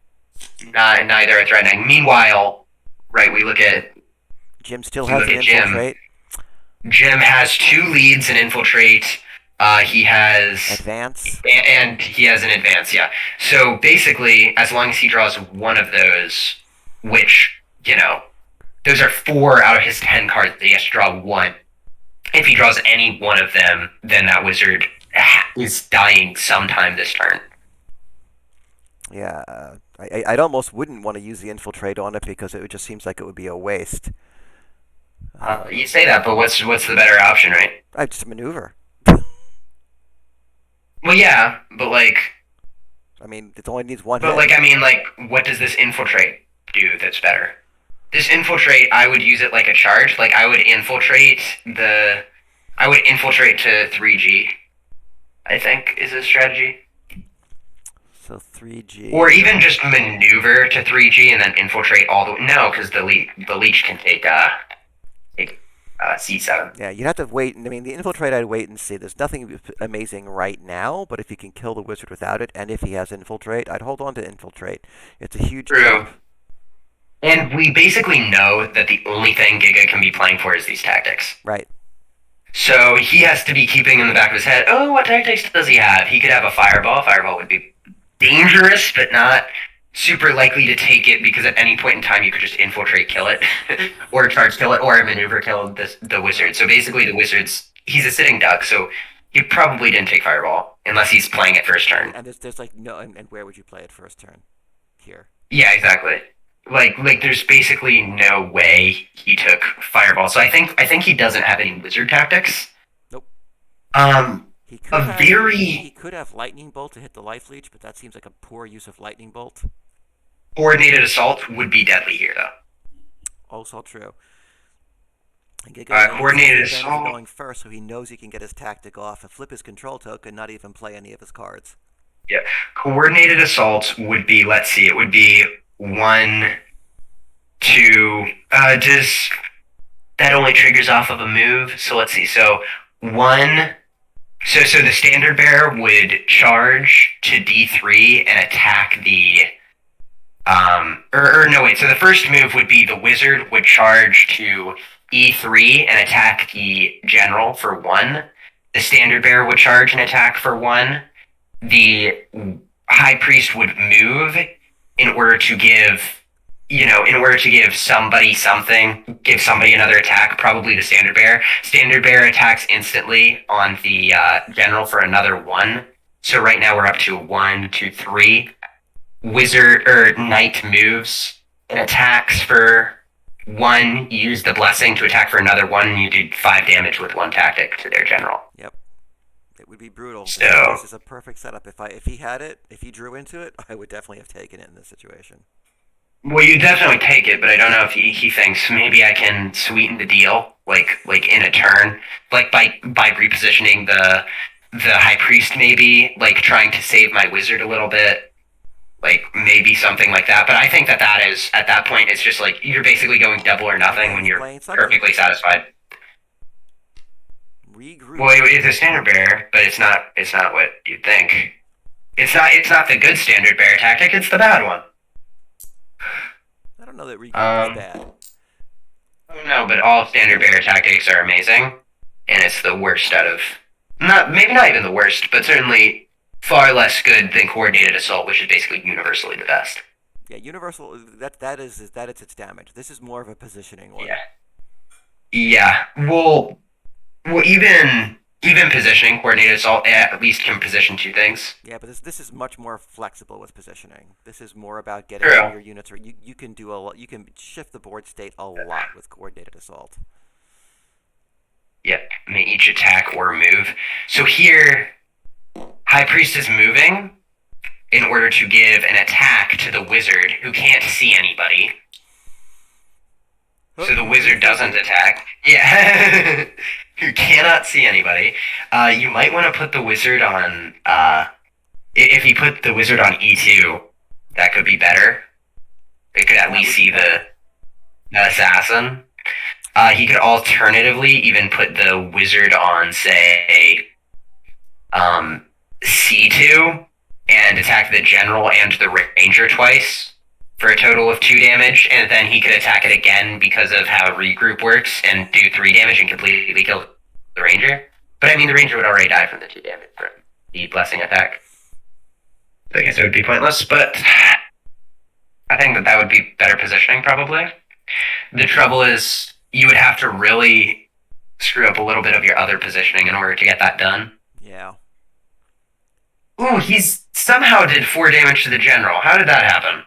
Neither are threatening. Meanwhile, right, we look at Jim still If you has look an at Jim, infiltrate. Jim has 2 leads in infiltrate. He has Advance. and he has an advance, yeah. So basically, as long as he draws one of those, which, you know, those are 4 out of his 10 cards that he has to draw 1. If he draws any one of them, then that wizard is dying sometime this turn. Yeah, I almost wouldn't want to use the infiltrate on it because it just seems like it would be a waste. You say that, but what's the better option, right? I just maneuver. Well, yeah, but like, I mean, it only needs 1 but hit. like, I mean, like, what does this infiltrate do that's better? This infiltrate, I would use it like a charge. Like, I would infiltrate to 3G. I think is a strategy, So 3G. or even just maneuver to 3G and then infiltrate all the way. No, because the leech can take C7. Yeah, you'd have to wait. I mean, the infiltrate, I'd wait and see. There's nothing amazing right now, but if you can kill the wizard without it, and if he has infiltrate, I'd hold on to infiltrate. It's a huge True. jump. And we basically know that the only thing Giga can be playing for is these tactics. Right. So he has to be keeping in the back of his head, oh, what tactics does he have? He could have a fireball. Fireball would be dangerous, but not super likely to take it because at any point in time you could just infiltrate kill it, or charge kill it, or maneuver kill the wizard. So basically the wizard's, he's a sitting duck, so he probably didn't take fireball unless he's playing it first turn. And there's like no, and where would you play it first turn? Here. Yeah, exactly. Like there's basically no way he took fireball. So I think he doesn't have any wizard tactics. Nope. He He could have lightning bolt to hit the life leech, but that seems like a poor use of lightning bolt. Coordinated assault would be deadly here, though. Also true. And Giga Coordinated is assault. going first, so he knows he can get his tactic off and flip his control token, not even play any of his cards. Yeah, coordinated assault would be. Let's see, it would be 1, 2. Does that only triggers off of a move? So let's see. So 1. So the standard bearer would charge to D3 and attack the. No wait. So the first move would be the wizard would charge to E3 and attack the general for 1. The standard bearer would charge and attack for 1. The high priest would move in order to give somebody something, give somebody another attack, probably the standard bearer. Standard bearer attacks instantly on the general for another 1. So right now we're up to 1, 2, 3. Wizard or knight moves and attacks for one, you use the blessing to attack for another one, and you do 5 damage with one tactic to their general. Yep. It would be brutal. So, This is a perfect setup. If he had it, if he drew into it, I would definitely have taken it in this situation. well, you definitely take it, but I don't know if he thinks maybe I can sweeten the deal, like in a turn, like by repositioning the high priest, maybe like trying to save my wizard a little bit, like maybe something like that. But I think that is at that point it's just like you're basically going double or nothing Okay, when he's you're playing something. perfectly satisfied. Regroup. Well, it's a standard bear, but it's not what you'd think. It's not the good standard bear tactic. It's the bad one. I don't know that regroup is bad. Oh no, but all standard bear tactics are amazing, and it's the worst out of maybe not even the worst, but certainly far less good than coordinated assault, which is basically universally the best. Yeah, universal. That is its damage. This is more of a positioning one. Yeah. Yeah. Well, even positioning coordinated assault at least can position 2 things. Yeah, but this is much more flexible with positioning. This is more about getting True. all your units. You can do a lot. You can shift the board state a lot with coordinated assault. Yep. I mean, each attack or move. So here, High Priest is moving in order to give an attack to the wizard who can't see anybody. So the wizard doesn't attack. Yeah. Who cannot see anybody. You might want to put the wizard on... if you put the wizard on E2, that could be better. It could at least see the assassin. He could alternatively even put the wizard on, say, C2 and attack the general and the ranger twice for a total of 2 damage, and then he could attack it again because of how regroup works and do 3 damage and completely kill the ranger. But I mean, the ranger would already die from the 2 damage from the blessing attack. So I guess it would be pointless, but I think that would be better positioning, probably. The trouble is, you would have to really screw up a little bit of your other positioning in order to get that done. Yeah. Ooh, he's somehow did 4 damage to the general. How did that happen?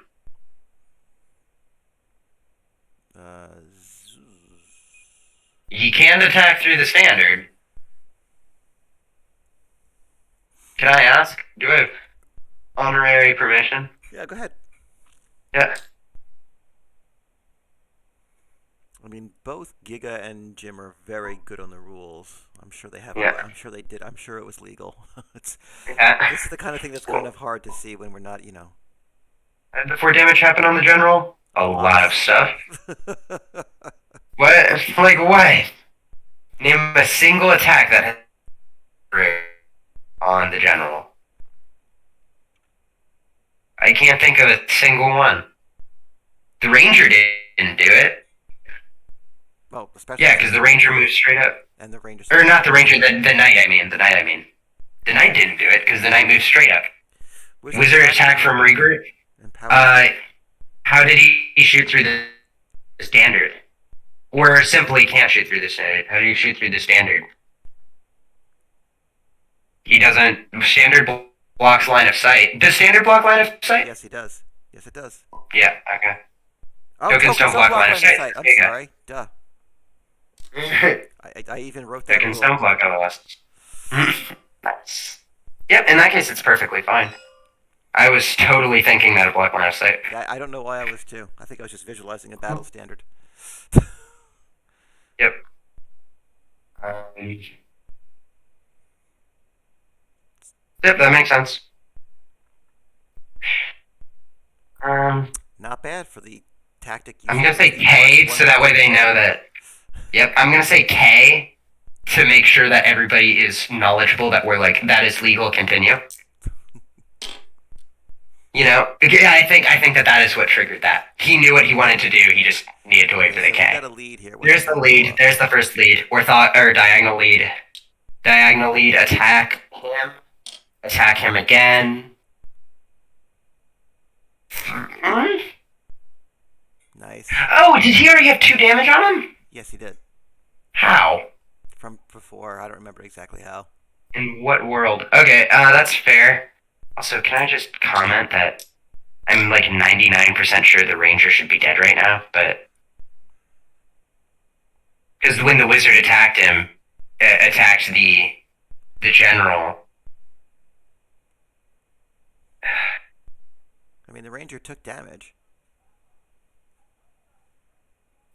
He can attack through the standard. Can I ask? Do I have honorary permission? Yeah, go ahead. Yeah. I mean, both Giga and Jim are very good on the rules. I'm sure they have. Yeah. I'm sure they did. I'm sure it was legal. Yeah. This is the kind of thing that's kind of hard to see when we're not, Did the 4 damage happen on the general? A lot of stuff. What? Like what? Name a single attack that hit on the general. I can't think of a single one. The ranger didn't do it. Well, especially Yeah, because the ranger moved straight up. and the Rangers. Or not the ranger, the knight. I mean, the knight. The knight didn't do it because the knight moved straight up. Wizard attack from regroup. How did he shoot through the standard? Or simply can't shoot through the standard? How do you shoot through the standard? He doesn't. Standard blocks line of sight. Does standard block line of sight? Yes, he does. Yes, it does. Yeah. Okay. Oh, Tokens don't block line of sight. I'm Okay. sorry. Duh. I even wrote that. Tokens don't block LOS. Nice. Yep. In that case, it's perfectly fine. I was totally thinking that a block line of sight. I don't know why I was too. I think I was just visualizing a battle standard. Yep. Yep, that makes sense. Not bad for the tactic. I'm gonna say K so that way they know that. Yep, I'm gonna say K to make sure that everybody is knowledgeable that we're like that is legal. Continue. Yeah, I think that is what triggered that. He knew what he wanted to do. He just needed to wait for the We K. got a lead here. There's the lead. There's the first lead. Or diagonal lead. Diagonal lead. Attack him. Attack him again. Nice. Oh, did he already have 2 damage on him? Yes, he did. How? From before, I don't remember exactly how. In what world? Okay, that's fair. Also, can I just comment that I'm like 99% sure the ranger should be dead right now, but because when the wizard attacked him, attacked the general. I mean, the ranger took damage.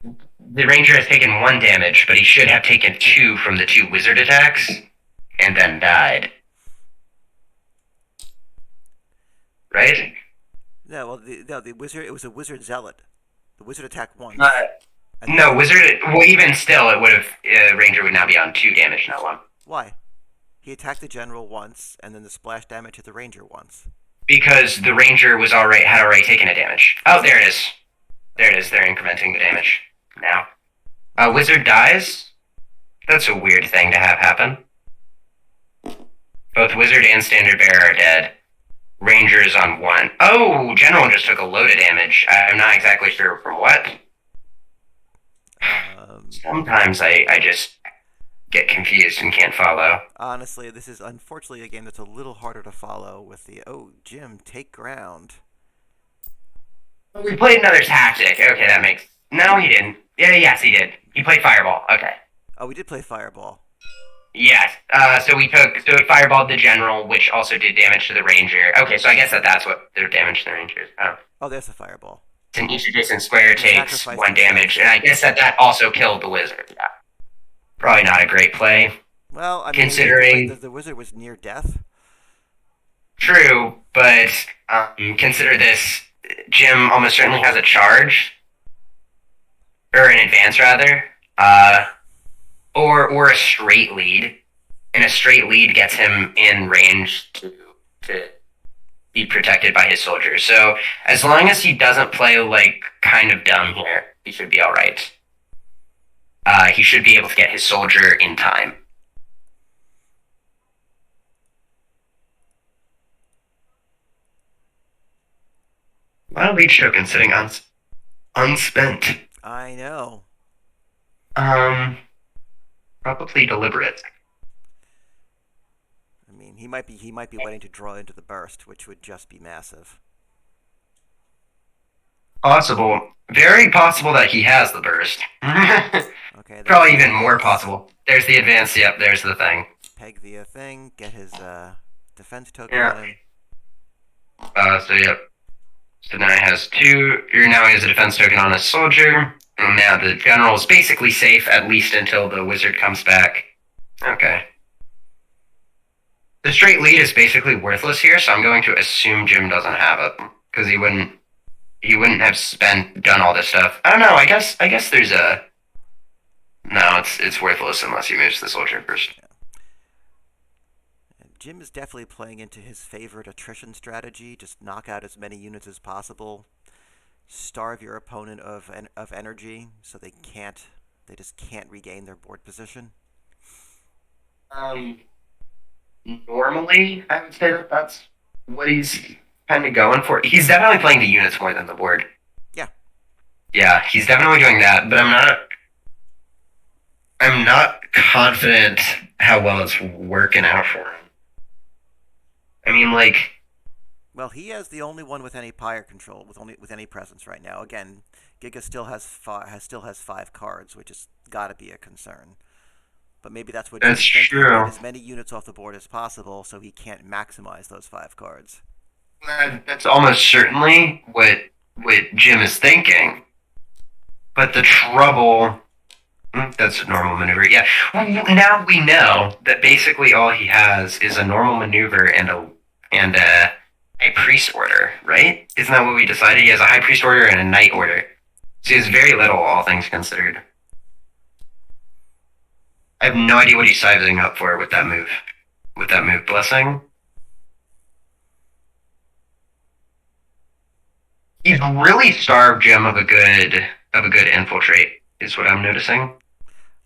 The ranger has taken 1 damage, but he should have taken 2 from the 2 wizard attacks, and then died. Right? No, well, the wizard. It was a wizard zealot. The wizard attacked once. Uh, And no, wizard. Well, even still, it would have. Ranger would now be on 2 damage, not 1. Why? He attacked the general once, and then the splash damage hit the ranger once. Because the ranger had already taken a damage. Oh, there it is. There it is. They're incrementing the damage now. Wizard dies. That's a weird thing to have happen. Both wizard and standard bearer are dead. Ranger is on 1. Oh, general just took a load of damage. I'm not exactly sure from what. Sometimes I just get confused and can't follow. Honestly, this is unfortunately a game that's a little harder to follow with the, oh, Jim, take ground. We played another tactic. Okay, that makes... No, he didn't. Yeah, yes, he did. He played Fireball. Okay. Oh, we did play Fireball. Yes. So we fireballed the general, which also did damage to the ranger. Okay, so I guess that's what their damage to the ranger is. Oh, there's the Fireball. And each adjacent square takes 1 damage, and I guess that also killed the wizard. Yeah. Probably not a great play. Well, I mean, considering the wizard was near death. True, but consider this: Jim almost certainly has a charge, or an advance rather, or a straight lead, and a straight lead gets him in range to be protected by his soldiers. So as long as he doesn't play like kind of dumb here, he should be all right. He should be able to get his soldier in time. A lot of leech tokens sitting unspent. I know. Probably deliberate. I mean, he might be waiting to draw into the burst, which would just be massive. Possible. Very possible that he has the burst. Okay. Probably even more possible. There's the advance. Yep, there's the thing. Peg the thing. Get his defense token Yeah. on him. So yep. So now he has 2. Now he has a defense token on his soldier. And now the general is basically safe, at least until the wizard comes back. Okay. The straight lead is basically worthless here, so I'm going to assume Jim doesn't have it. Because he wouldn't have done all this stuff. I don't know, I guess there's a... No, it's worthless unless he moves the soldier first. Yeah. And Jim is definitely playing into his favorite attrition strategy. Just knock out as many units as possible. Starve your opponent of energy so they just can't regain their board position. Normally, I would say that's what he's kind of going for. He's definitely playing the units more than the board. Yeah. Yeah, he's definitely doing that, but I'm not confident how well it's working out for him. I mean, like... Well, he is the only one with any pyre control, with any presence right now. Again, Giga still has 5 cards, which has got to be a concern. But maybe that's what That's he's thinking, true. get as many units off the board as possible, so he can't maximize those 5 cards. That's almost certainly what Jim is thinking. But the trouble... That's a normal maneuver, yeah. Well, now we know that basically all he has is a normal maneuver and a high priest order, right? Isn't that what we decided? He has a high priest order and a knight order. So he has very little, all things considered. I have no idea what he's sizing up for with that move. With that move blessing. He's really starved Jim of a good infiltrate, is what I'm noticing.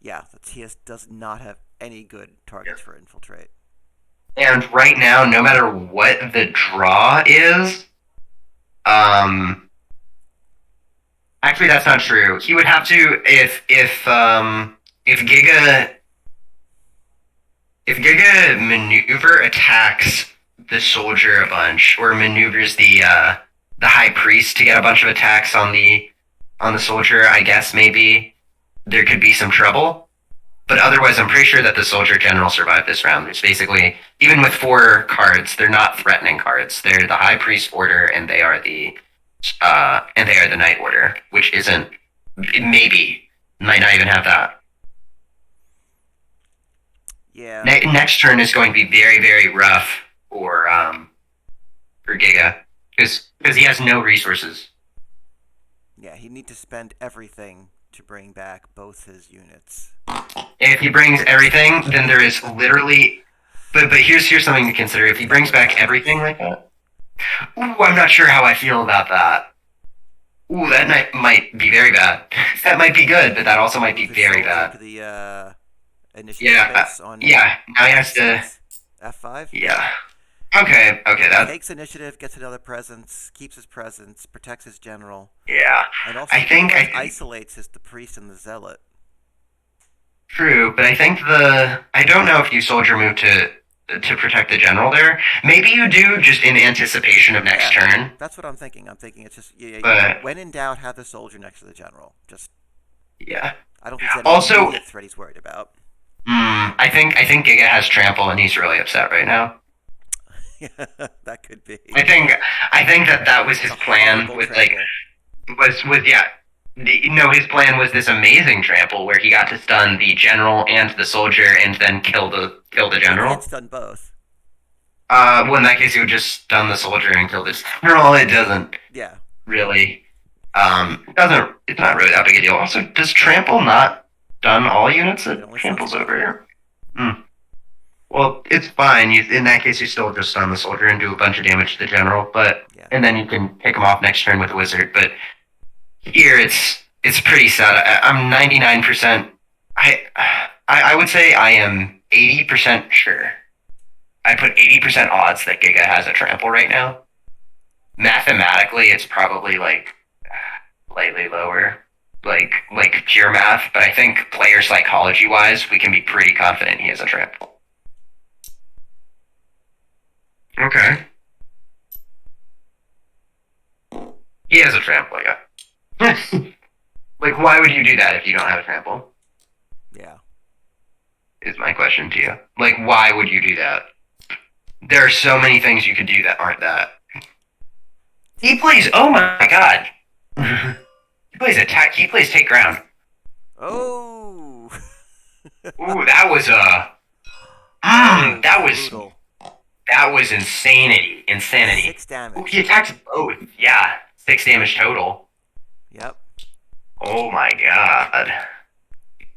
Yeah, he does not have any good targets for infiltrate. And right now, no matter what the draw is, actually that's not true. He would have to if Giga maneuver attacks the soldier a bunch or maneuvers the the high priest to get a bunch of attacks on the soldier, I guess maybe there could be some trouble. But otherwise, I'm pretty sure that the soldier general survived this round. It's basically, even with 4 cards, they're not threatening cards. They're the high priest order, and they are the knight order, which isn't, maybe might not even have that. Yeah. Next turn is going to be very, very rough for Giga because he has no resources. Yeah, he'd need to spend everything to bring back both his units. If he brings everything, then there is literally. But here's something to consider. If he brings back everything like that, ooh, I'm not sure how I feel about that. Ooh, that might be very bad. That might be good, but that also might be very bad. The initiative space on yeah. Now he has to F5. Yeah. Okay. That takes initiative, gets another presence, keeps his presence, protects his general. Yeah. And also I think isolates the priest and the zealot. True, but I think I don't know if you soldier move to protect the general there. Maybe you do just in anticipation of next turn. That's what I'm thinking. I'm thinking it's just But when in doubt, have the soldier next to the general. Just yeah. I don't think there's any immediate threat he's worried about. I think Giga has trample and he's really upset right now. That could be. I think that was his plan with trample. his plan was this amazing trample where he got to stun the general and the soldier and then kill the general. He can't stun both. Well, in that case, he would just stun the soldier and kill the general. It doesn't. Yeah. Really. It's not really that big a deal. Also, does trample not stun all units that tramples over here? Well, it's fine. In that case, you still just stun the soldier and do a bunch of damage to the general, and then you can pick him off next turn with a wizard. But here, it's pretty sad. I'm 99%. I would say I am 80% sure. I put 80% odds that Giga has a trample right now. Mathematically, it's probably slightly lower, like pure math. But I think player psychology wise, we can be pretty confident he has a trample. Okay. He has a trample, yeah. Why would you do that if you don't have a trample? Yeah. Is my question to you. Why would you do that? There are so many things you could do that aren't that. He plays, oh my god. He plays attack, he plays take ground. Oh! Ooh, that was brutal. That was insanity. 6 damage. Ooh, he attacks both. Yeah, 6 damage total. Yep. Oh my god.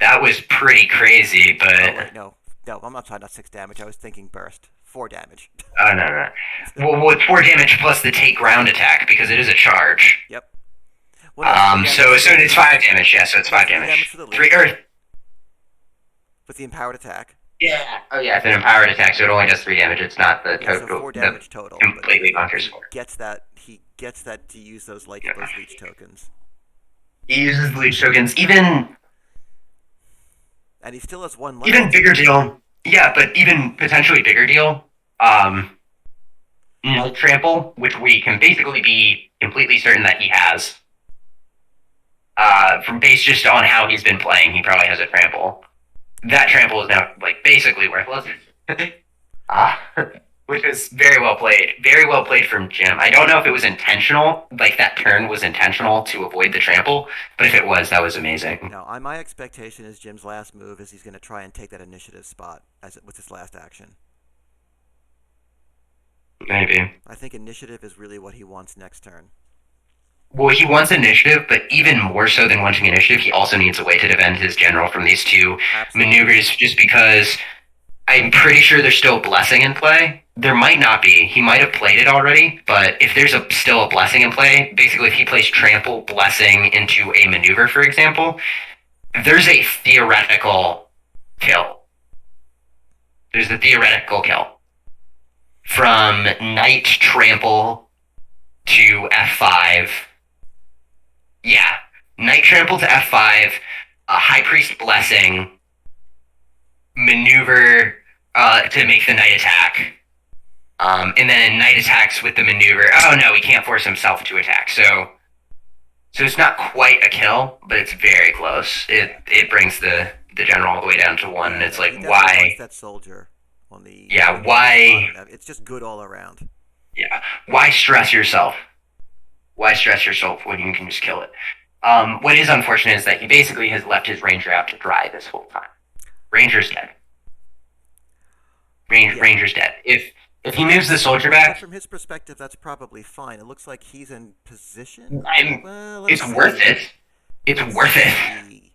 That was pretty crazy, but... Oh, wait, no, I'm not talking about 6 damage. I was thinking burst. 4 damage. Oh, no. Well, it's 4 damage plus the take ground attack, because it is a charge. Yep. So it's 5 damage, yeah, so it's 5 damage. For the 3 Earth. With the empowered attack. Yeah. Oh, yeah, it's an empowered attack, so it only does 3 damage. It's not the total. So 4 damage total. Completely bonkers score. He gets that to use those leech tokens. He uses leech tokens, even... And he still has 1 left. Even bigger deal. Yeah, but even potentially bigger deal. Trample, which we can basically be completely certain that he has. From based just on how he's been playing, he probably has a trample. That trample is now basically worthless. Which is very well played. Very well played from Jim. I don't know if it was intentional, that turn was intentional to avoid the trample, but if it was, that was amazing. Now, my expectation is Jim's last move is he's going to try and take that initiative spot with his last action. Maybe. I think initiative is really what he wants next turn. Well, he wants initiative, but even more so than wanting initiative, he also needs a way to defend his general from these 2 maneuvers, just because I'm pretty sure there's still blessing in play. There might not be. He might have played it already, but if there's still a blessing in play, basically if he plays trample blessing into a maneuver, for example, there's a theoretical kill. There's the theoretical kill. From knight trample to F5. Yeah, knight trample to F5, high priest blessing, maneuver to make the knight attack. And then Knight attacks with the maneuver. Oh no, he can't force himself to attack. So it's not quite a kill, but it's very close. It brings the general all the way down to one. And Yeah, it's no, like he definitely wants why? that soldier on the Yeah, bottom. why? It's just good all around. Yeah, why stress yourself? Why stress yourself when you can just kill it? What is unfortunate is that he basically has left his ranger out to dry this whole time. Ranger's dead. Yeah. Ranger's dead. If he moves the soldier But back, from his perspective, that's probably fine. It looks like he's in position. I'm. Well, let's It's see. worth it. It's Let's worth it. see.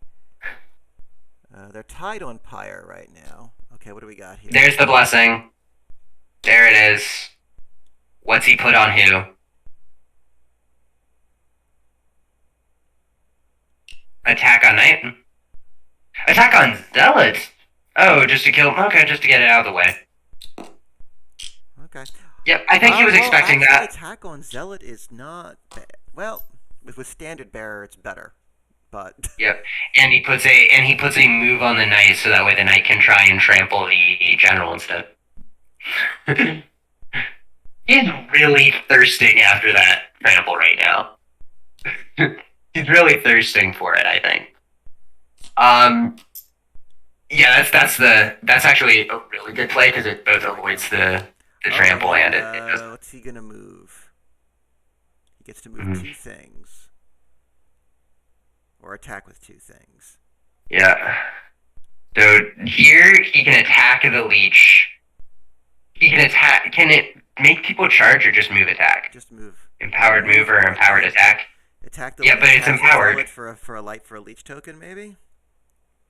They're tied on Pyre right now. Okay, what do we got here? There's the blessing. There it is. What's he put on who? Attack on Knight. Attack on Zealot. Oh, just to kill. Okay, just to get it out of the way. Okay. Yep, I think he was expecting actually, that. Attack on Zealot is not bad. Well, with standard bearer, it's better. But Yep, and he puts a move on the knight so that way the knight can try and trample the general instead. He's really thirsting after that trample right now. He's really thirsting for it, I think. Yeah, that's actually a really good play because it both avoids the trample and it just. what's he gonna move? He gets to move two things, or attack with two things. Yeah. So here he can attack the leech. He can attack. Can it make people charge or just move attack? Just move. Empowered move or empowered attack? Attack the. Yeah, but it's empowered. For a leech token, maybe.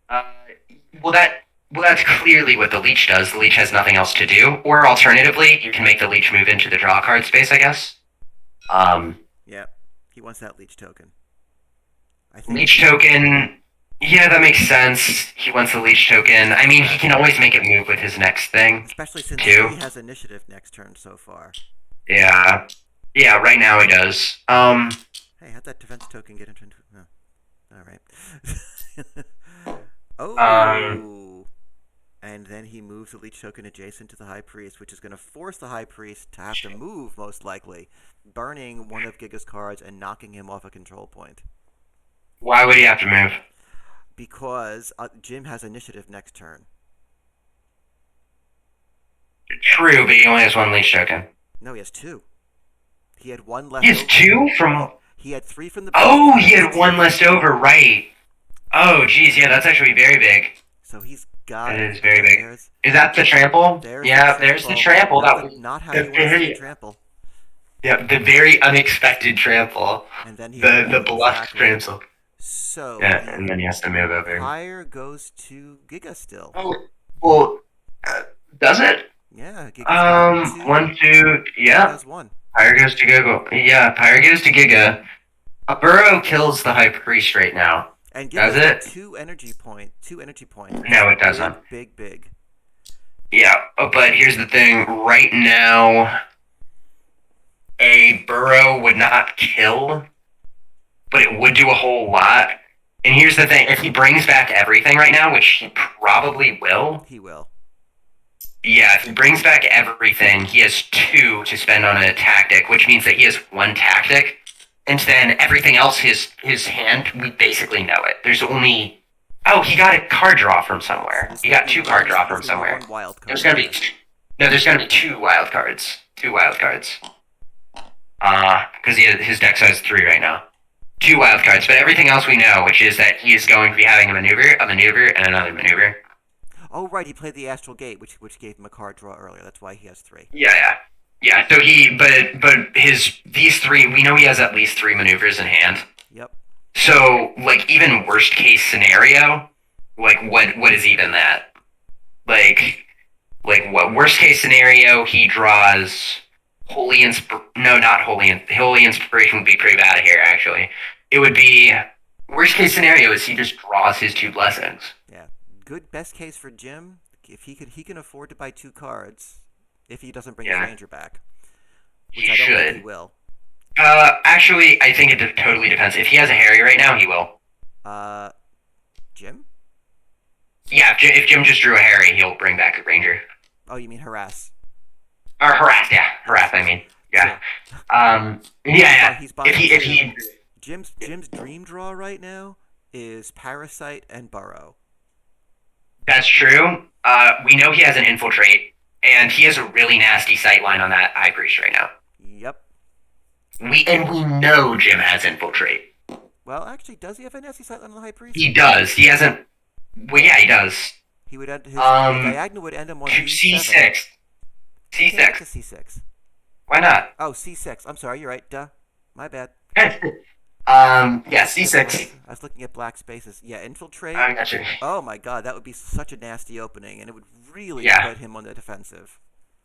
Uh, well, that's clearly what the leech does. The leech has nothing else to do. Or alternatively, you can make the leech move into the draw card space, I guess. Yeah, he wants that leech token. I think Leech token. Yeah, that makes sense. He wants the leech token. I mean, he can always make it move with his next thing. Especially since too. he has initiative next turn so far. Yeah. Yeah, right now he does. Hey, how'd that defense token get into? Oh. All right. Oh. And then he moves the leech token adjacent to the high priest, which is going to force the high priest to have to move, most likely, burning one of Giga's cards and knocking him off a control point. Why would he have to move? Because Jim has initiative next turn. True, but he only has one leech token. No, he has two. He had one left. He has two from. He had three from the. Oh, he had one left over, right? Oh, geez, yeah, that's actually very big. So he's got. It is very big. Is that the trample? There's the trample. Not how you want to see trample. Yeah, the very unexpected trample. And then the bluff trample. So yeah, and then he has to move over. Pyre goes to Giga still. Oh, well, does it? Yeah. Giga's 1, 2, yeah. Giga's 1. Pyre goes to Giga. Yeah, Pyre goes to Giga. A burrow kills the high priest right now. And does it? Two energy points. No, it doesn't. Big. Yeah, but here's the thing. Right now, a burrow would not kill, but it would do a whole lot. And here's the thing. If he brings back everything right now, which he probably will. He will. Yeah, if he brings back everything, he has 2 to spend on a tactic, which means that he has 1 tactic. And then everything else, his hand, we basically know it. There's only... Oh, he got a card draw from somewhere. He got 2 card draw from somewhere. There's gonna be... No, there's gonna be 2 wild cards. 2 wild cards. Because his deck size is 3 right now. 2 wild cards, but everything else we know, which is that he is going to be having a maneuver, and another maneuver. Oh, right, he played the Astral Gate, which gave him a card draw earlier. That's why he has 3. Yeah, so these 3, we know he has at least 3 maneuvers in hand. Yep. So, like, even worst case scenario, like, what is even that? Like, what worst case scenario, he draws Holy Inspiration would be pretty bad here, actually. It would be, worst case scenario is he just draws his 2 blessings. Yeah. Good best case for Jim, if he can afford to buy 2 cards, if he doesn't bring his Ranger back. Which I don't think he will. Actually, I think it totally depends. If he has a Harry right now, he will. Jim? Yeah, if Jim just drew a Harry, he'll bring back a Ranger. Oh, you mean harass? Or harass, yeah, harass. I mean, yeah, yeah. He's If buying he, if two. he, Jim's dream draw right now is Parasite and Burrow. that's true. We know he has an infiltrate, and he has a really nasty sightline on that high priest right now. Yep. We know Jim has infiltrate. Well, actually, does he have a nasty sight on the High Priest? He does. He hasn't. Well, yeah, he does. He would end his Um, diagonal would end him on C B7. six, C Can't get to six. C6. Why not? Oh, C6. I'm sorry, you're right. Duh. My bad. Yeah, C six. I was looking at black spaces. Yeah, infiltrate. I got you. Oh my god, that would be such a nasty opening, and it would really Yeah. put him on the defensive.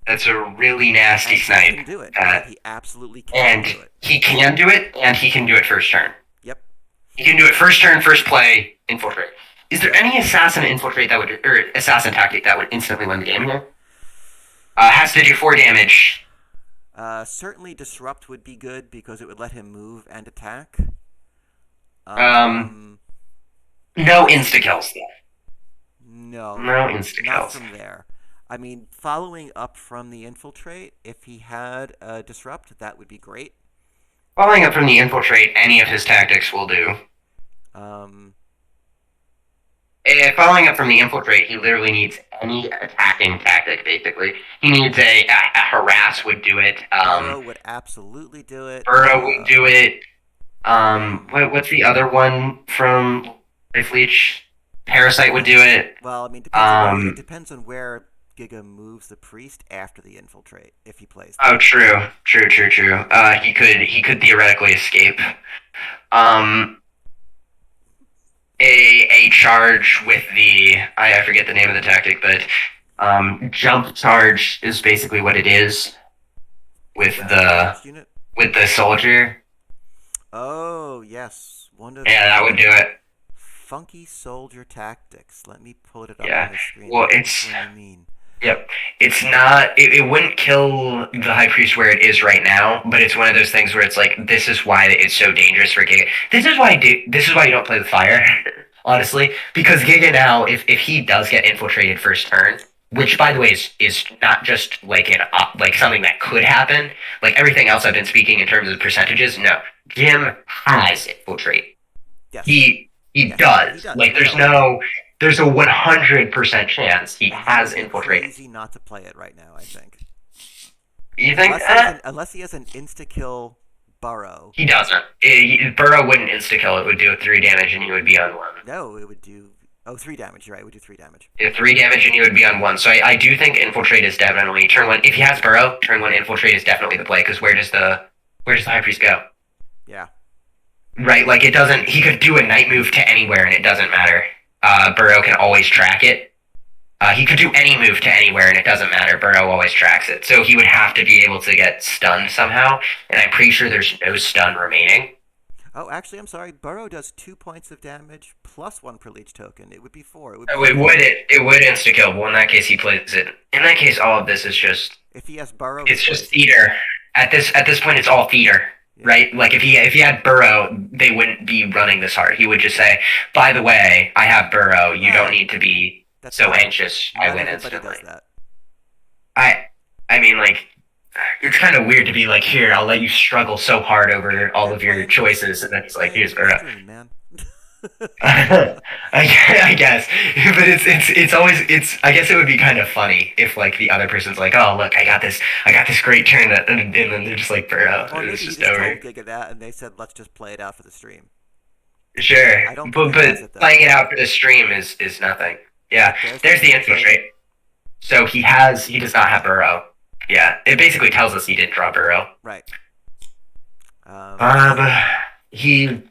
That's a really nasty And he snipe. can do it. Uh, He absolutely can and do it. he can do it, and he can do it first turn. Yep. He can do it first turn, first play, infiltrate. Is there any assassin infiltrate that would, or assassin tactic that would instantly win the game here? Has to do 4 damage. Certainly disrupt would be good because it would let him move and attack. No insta kills though. No. No insta Not kills. from there. I mean, following up from the infiltrate, if he had a disrupt, that would be great. Following up from the infiltrate, any of his tactics will do. Um, Following up from the infiltrate, he literally needs any attacking tactic. Basically, he needs a harass would do it. Burrow would absolutely do it. Burrow would do it. What's the other one from Life Leech? Parasite would do it. Well, I mean, it depends on where Giga moves the priest after the infiltrate, if he plays that. Oh, true. He could theoretically escape. A charge with the I forget the name of the tactic, but jump charge is basically what it is with Unit? the soldier. Oh, yes. One of Yeah, that would do it. funky soldier tactics. Let me pull it up Yeah. on the screen. Well, What it's do you mean? Yep. It's not. It wouldn't kill the high priest where it is right now, but it's one of those things where it's like this is why it's so dangerous for Giga. This is why you don't play with fire, honestly, because Giga now, if he does get infiltrated first turn, which by the way is not just like like something that could happen, like everything else I've been speaking in terms of percentages. No, Jim has infiltrate. Yes. He Yes, does. he does. Like there's a 100% chance he And has would be infiltrated. crazy not to play it right now, I think. You think Unless he has an insta-kill Burrow. he doesn't? Burrow wouldn't insta kill. It would do 3 damage, and he would be on 1. No, it would do... Oh, 3 damage. You're right. It would do 3 damage. 3 damage, and he would be on 1. So I do think infiltrate is definitely turn 1. If he has Burrow, turn 1 infiltrate is definitely the play. Because where does the high priest go? Yeah. Right, like it doesn't. He could do a night move to anywhere, and it doesn't matter. Burrow can always track it. He could do any move to anywhere, and it doesn't matter. Burrow always tracks it. So he would have to be able to get stunned somehow, and I'm pretty sure there's no stun remaining. Oh, actually, I'm sorry. Burrow does 2 points of damage plus 1 per leech token. It would be 4. It would insta kill, but in that case he plays it. In that case, all of this is just If he has Burrow... it's just theater. At this point, it's all theater. Yeah. Right? Like if he had Burrow, they wouldn't be running this hard. He would just say, "By the way, I have Burrow. You don't need to be so anxious. I win instantly." Does that. I mean, like, it's kind of weird to be like, "Here, I'll let you struggle so hard over all of your choices," and then it's like, "Here's Burrow." Dream, man. I guess, but it's always I guess it would be kind of funny if like the other person's like, "Oh look, I got this great turn," and then they're just like, "Bro, Or maybe it's he just just over." told Giga that, and they said, "Let's just play it out for the stream." Sure, I don't but think he does it, though. playing it out for the stream is nothing. Yeah, there's the infiltrate. So he does not have Burrow. Yeah, it basically tells us he didn't draw Burrow. Right. He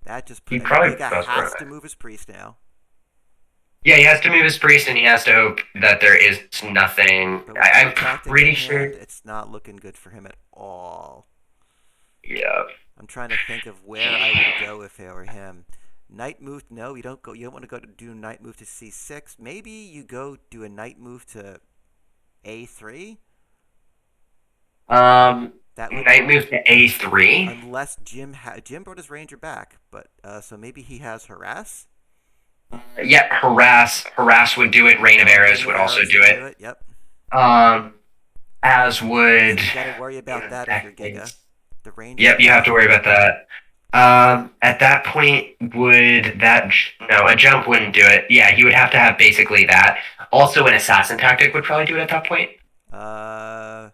That just he probably Giga does has Burrow. to move his priest now. Yeah, he has to move his priest, and he has to hope that there is nothing. But with I'm the tactic pretty in sure. hand, it's not looking good for him at all. Yeah. I'm trying to think of where I would go if I were him. Night move? No, you don't go. You don't want to go to do night move to C6. Maybe you go do a night move to A3. That would, Night move to A3. unless Jim brought his ranger back, but so maybe he has harass. Harass would do it. Rain of Arrows would also do it. Yep. as would. So you got to worry about that if you're Exactly. Giga. The Ranger Yep, you have is to worry about that. At that point, would that no, a jump wouldn't do it. Yeah, he would have to have basically that. Also, an assassin tactic would probably do it at that point. uh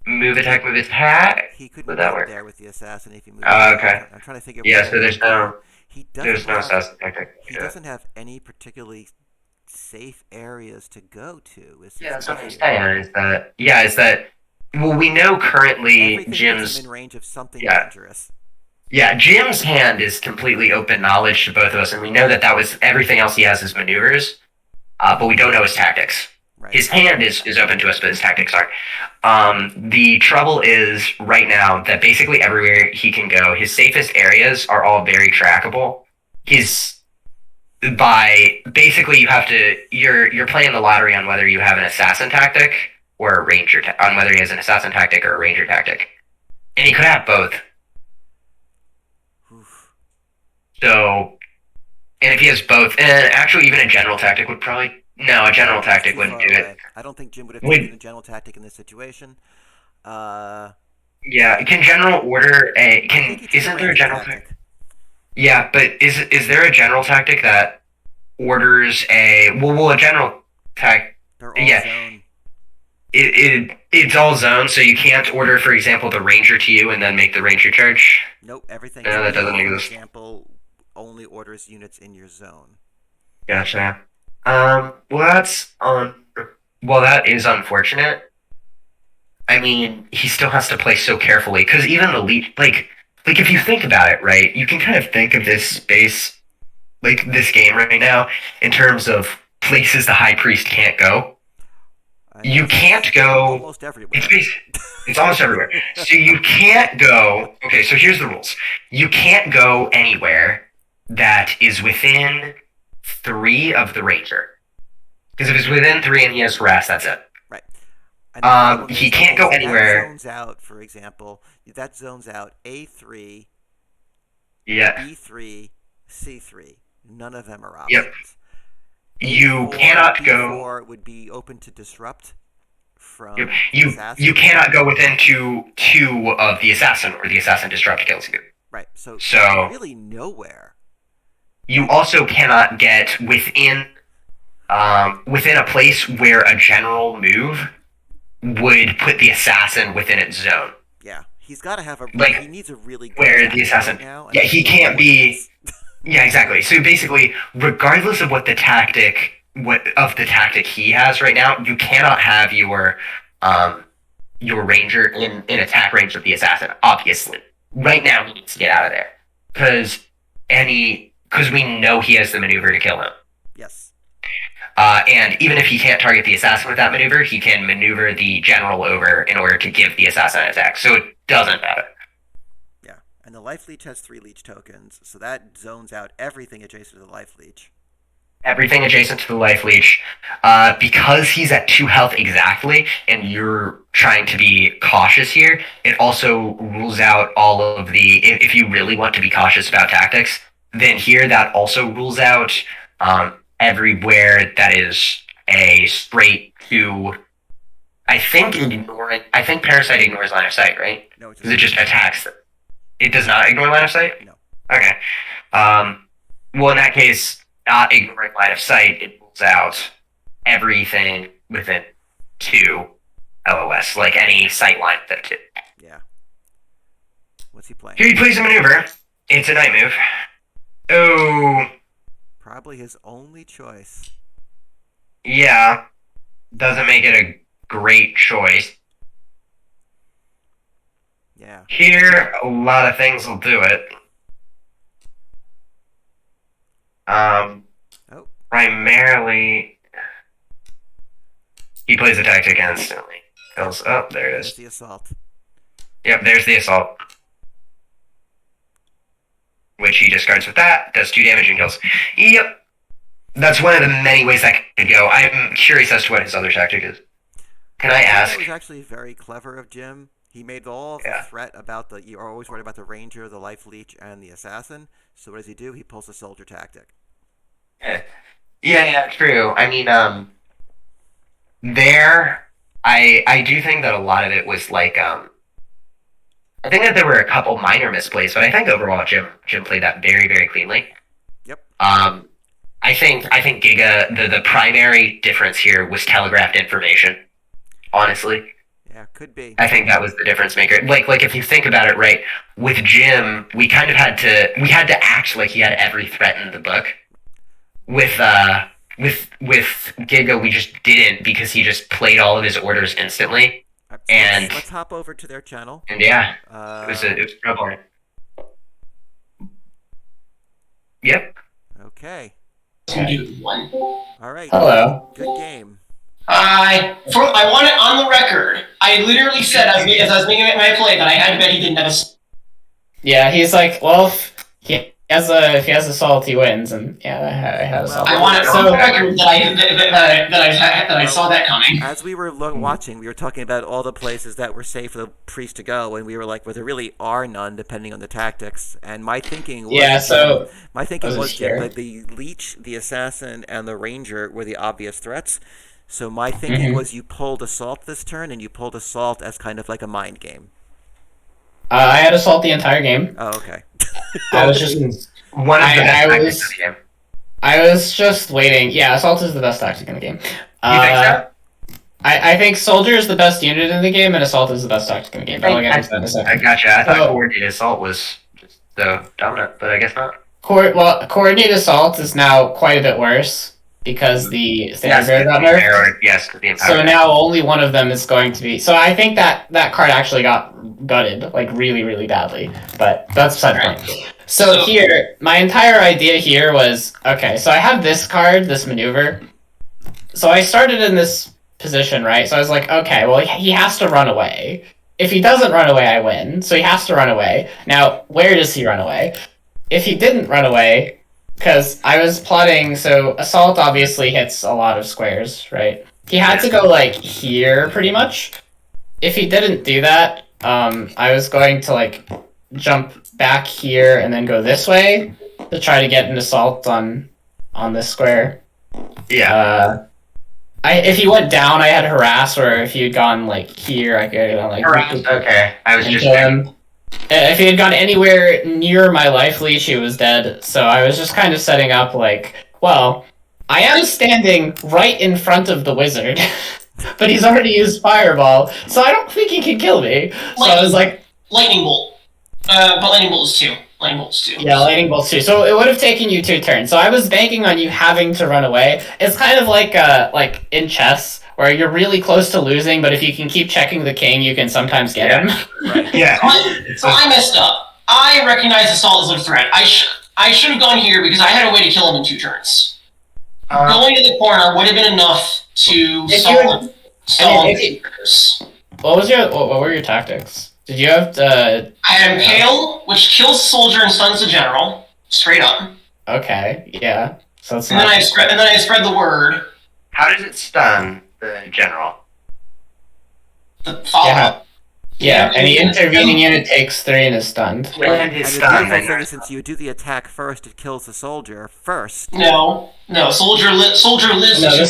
Move he attack, move attack. he Would couldn't that get work? there with the assassin if he moved attack. Okay. I'm trying to think of Yeah, where so he would go. He doesn't there's no have assassin tactic he to do it. doesn't have any particularly safe areas to go to. Is Yeah, his that's what I'm issue. saying. Is that well, we know currently Everything puts him in Jim's range of something yeah dangerous. yeah Jim's hand is completely open knowledge to both of us, and we know that that was everything else he has is maneuvers. But we don't know his tactics. Right. His hand is open to us, but his tactics aren't. The trouble is right now that basically everywhere he can go, his safest areas are all very trackable. His by basically you have to you're playing the lottery on whether you have an assassin tactic or a ranger on whether he has an assassin tactic or a ranger tactic, and he could have both. Oof. So, and if he has both, and actually even a general tactic would probably no, a general That's tactic too wouldn't far do it. away. I don't think Jim would have taken Would a general tactic in this situation. Uh, yeah? Can general order a I think can? he took a Isn't there a ranger general tactic? tactic. Yeah, but is there a general tactic that orders a well a general tac They're all yeah zone. it's all zone, so you can't order, for example, the ranger to you and then make the ranger charge. Nope. Everything No, to that me, doesn't for exist. example, only orders units in your zone. Gotcha. Well, well, that is unfortunate. I mean, he still has to play so carefully because even the lead, like if you think about it, right, you can kind of think of this space, like this game right now, in terms of places the high priest can't go. And You that's can't go. almost It's everywhere. bas It's almost everywhere. So you can't go. Okay, so here's the rules. You can't go anywhere that is within 3 of the ranger. Because if it's within 3 and he has harass, that's it. Right. And the problem He is can't go that anywhere. zones out, for example, that zones out A3, Yeah. B3, C3. None of them are Yep. options. You A4, cannot go. B4 would be open to disrupt Yep. from the You assassin. cannot go within two of the assassin, or the assassin disrupt kills you. Right. So So really nowhere. you also cannot get within a place where a general move would put the assassin within its zone. Yeah. He's got to have a. Like He needs a really good where the tactic assassin. right now. And Yeah, I he don't know can't what it be. is. Yeah, exactly. So basically, regardless of what the tactic he has right now, you cannot have your ranger in attack range of the assassin. Obviously, right now he needs to get out of there because we know he has the maneuver to kill him. Yes. And even if he can't target the assassin with that maneuver, he can maneuver the general over in order to give the assassin an attack. So it doesn't matter. Yeah. And the life leech has 3 leech tokens, so that zones out everything adjacent to the life leech. Everything adjacent to the life leech, because he's at 2 health exactly, and you're trying to be cautious here. It also rules out all of the. If you really want to be cautious about tactics, then here that also rules out everywhere that is a straight to. I think parasite ignores line of sight, right? No, it Because it just attacks. It does not ignore line of sight. No. Okay. Well, in that case, not ignoring line of sight, it rules out everything within 2 LOS, like any sight line within 2. Yeah. What's he playing? Here he plays a maneuver. It's a night move. Oh, Probably his only choice. yeah. Doesn't make it a great choice. Yeah. Here, a lot of things will do it. Oh. Primarily, he plays a tactic instantly. Goes up, there it There's is. the assault. Yep, there's the assault. Which he discards with that, does 2 damage and kills. Yep. That's one of the many ways that could go. I'm curious as to what his other tactic is. Can I ask? That was actually very clever of Jim. He made all of the Yeah. threat about the. You're always worried about the ranger, the life leech, and the assassin. So what does he do? He pulls the soldier tactic. Yeah, yeah, true. I mean, there, I do think that a lot of it was like I think that there were a couple minor misplays, but I think overall Jim played that very, very cleanly. Yep. I think Giga the primary difference here was telegraphed information. Honestly, Yeah, could be. I think that was the difference maker. Like if you think about it, right, with Jim, we kind of had to act like he had every threat in the book. With Giga, we just didn't because he just played all of his orders instantly, and Let's hop over to their channel. yeah, it was troubling. Yep. Okay. Dude, one. All right. Hello. Good game. I want it on the record. I literally said as I was making my play that I had to bet he didn't have a. Yeah, he's like, well, if he has assault, he wins, and yeah, I had assault. I want it on the record that I saw that coming. As we were watching, we were talking about all the places that were safe for the priest to go, and we were like, well, there really are none, depending on the tactics. And my thinking was, Jim, like the leech, the assassin, and the ranger were the obvious threats. So my thinking was you pulled assault this turn, and you pulled assault as kind of like a mind game. I had assault the entire game. Oh, okay. I was just One of the best tactics of the game. I was just waiting. Yeah, assault is the best tactic in the game. You think so? I think soldier is the best unit in the game, and assault is the best tactic in the game. But I'll get into that in a second. I gotcha. I thought coordinated assault was just the dominant, but I guess not. Coordinated assault is now quite a bit worse because the standard bearer got nerfed. Yes, the Empower. So now only one of them is going to be. So I think that card actually got gutted, like really, really badly. But that's beside the point. So here, my entire idea here was, okay, so I have this card, this maneuver. So I started in this position, right? So I was like, okay, well, he has to run away. If he doesn't run away, I win. So he has to run away. Now, where does he run away? If he didn't run away, because I was plotting, so assault obviously hits a lot of squares, right? He had to go, like, here, pretty much. If he didn't do that, I was going to, like, jump back here and then go this way to try to get an assault on this square. Yeah. If he went down, I had harass, or if he had gone like here, I could like harass. Okay, I was just him. If he had gone anywhere near my life leech, he was dead. So I was just kind of setting up like, well, I am standing right in front of the wizard, but he's already used fireball, so I don't think he can kill me. So I was like, lightning bolt. But lightning bolt is 2. Lightning bolt's 2. Yeah, lightning bolt's 2. So it would have taken you 2 turns. So I was banking on you having to run away. It's kind of like in chess, where you're really close to losing, but if you can keep checking the king, you can sometimes get him. Right. Yeah. So I messed up. I recognize assault as a threat. I should have gone here because I had a way to kill him in 2 turns. Going to the corner would have been enough to stall him. What were your tactics? Did you have to... I had Impale, which kills the soldier and stuns the general. Straight up. Okay, yeah. So it's and then I spread the word. How does it stun the general? The follow-up. Yeah, any intervening unit takes 3 and is stunned. And the beautiful thing is, since you do the attack first, it kills the soldier first. No, soldier lives. No, the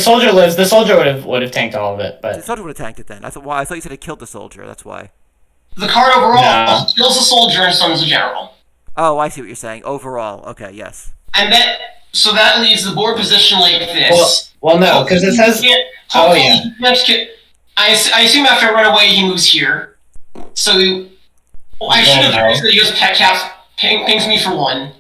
soldier lives. The soldier would have tanked all of it, but the soldier would have tanked it then. I thought you said it killed the soldier. That's why. The card overall kills the soldier and stuns the general. Oh, I see what you're saying. Overall, okay, yes. And so that leaves the board position like this. Well, no, because it says. Oh yeah. I assume after I run away, he moves here. So I should have actually used pet caps, pings me for 1.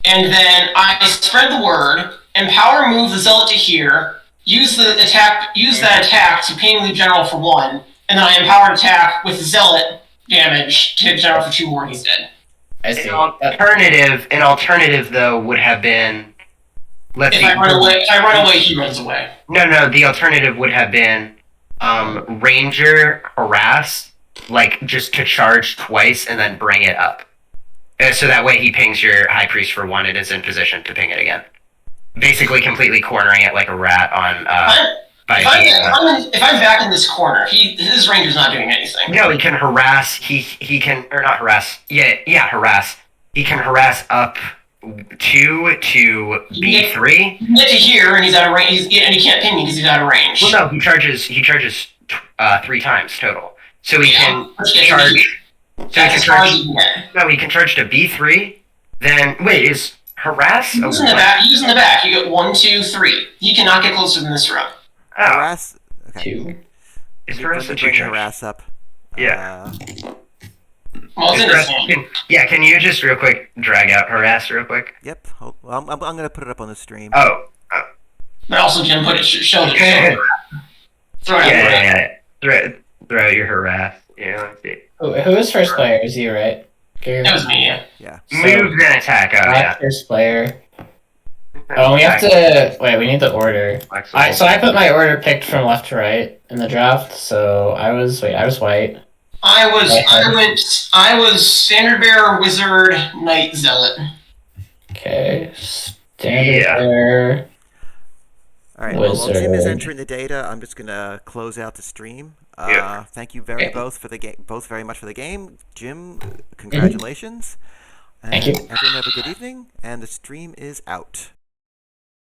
And then I spread the word, empower move the zealot to here, use that attack to ping the general for 1, and then I empower attack with zealot damage to hit the general for 2 more, he's dead. I see. An alternative though would have been If I run away, he runs away. No, the alternative would have been Ranger harass, like just to charge twice and then bring it up. So that way he pings your High Priest for 1 and is in position to ping it again. Basically completely cornering it like a rat on if I'm back in this corner, his ranger's not doing anything. No, he can harass, he can, or not harass, harass. He can harass up 2 to B3. You get to here, and he's out of range, and he can't pin me because he's out of range. Well, no, he charges 3 times total. So he can Let's get to charge. here. So he That's can as far as charge. you can get. No, he can charge to B3. Then wait, is harass? He was in the back. He was in the back. You get 1, 2, 3. He cannot get closer than this row. Oh, Harass. Okay. 2. is Let harass me a bring 2 charge? harass up. Yeah. Well, it's in his hand. Can you just real quick drag out harass real quick? Yep. Well, I'm gonna put it up on the stream. Oh. But also, Jim, put it. Show it. Yeah, Throw it out. yeah. Throw out your harass. Yeah, let's see. Who is first player? Is you, right? That was me. Yeah. Yeah. Move then attack. Oh Not yeah. first player. Oh, we have to wait. We need the order. So I put my order picked from left to right in the draft. So I was white. I was standard bearer, wizard, knight, zealot. Okay, standard Yeah. bearer. All right. Well, while Jim is Wizard. entering the data, I'm just gonna close out the stream. Yeah. Thank you very both very much for the game. Jim, congratulations. Thank you. Everyone have a good evening, and the stream is out.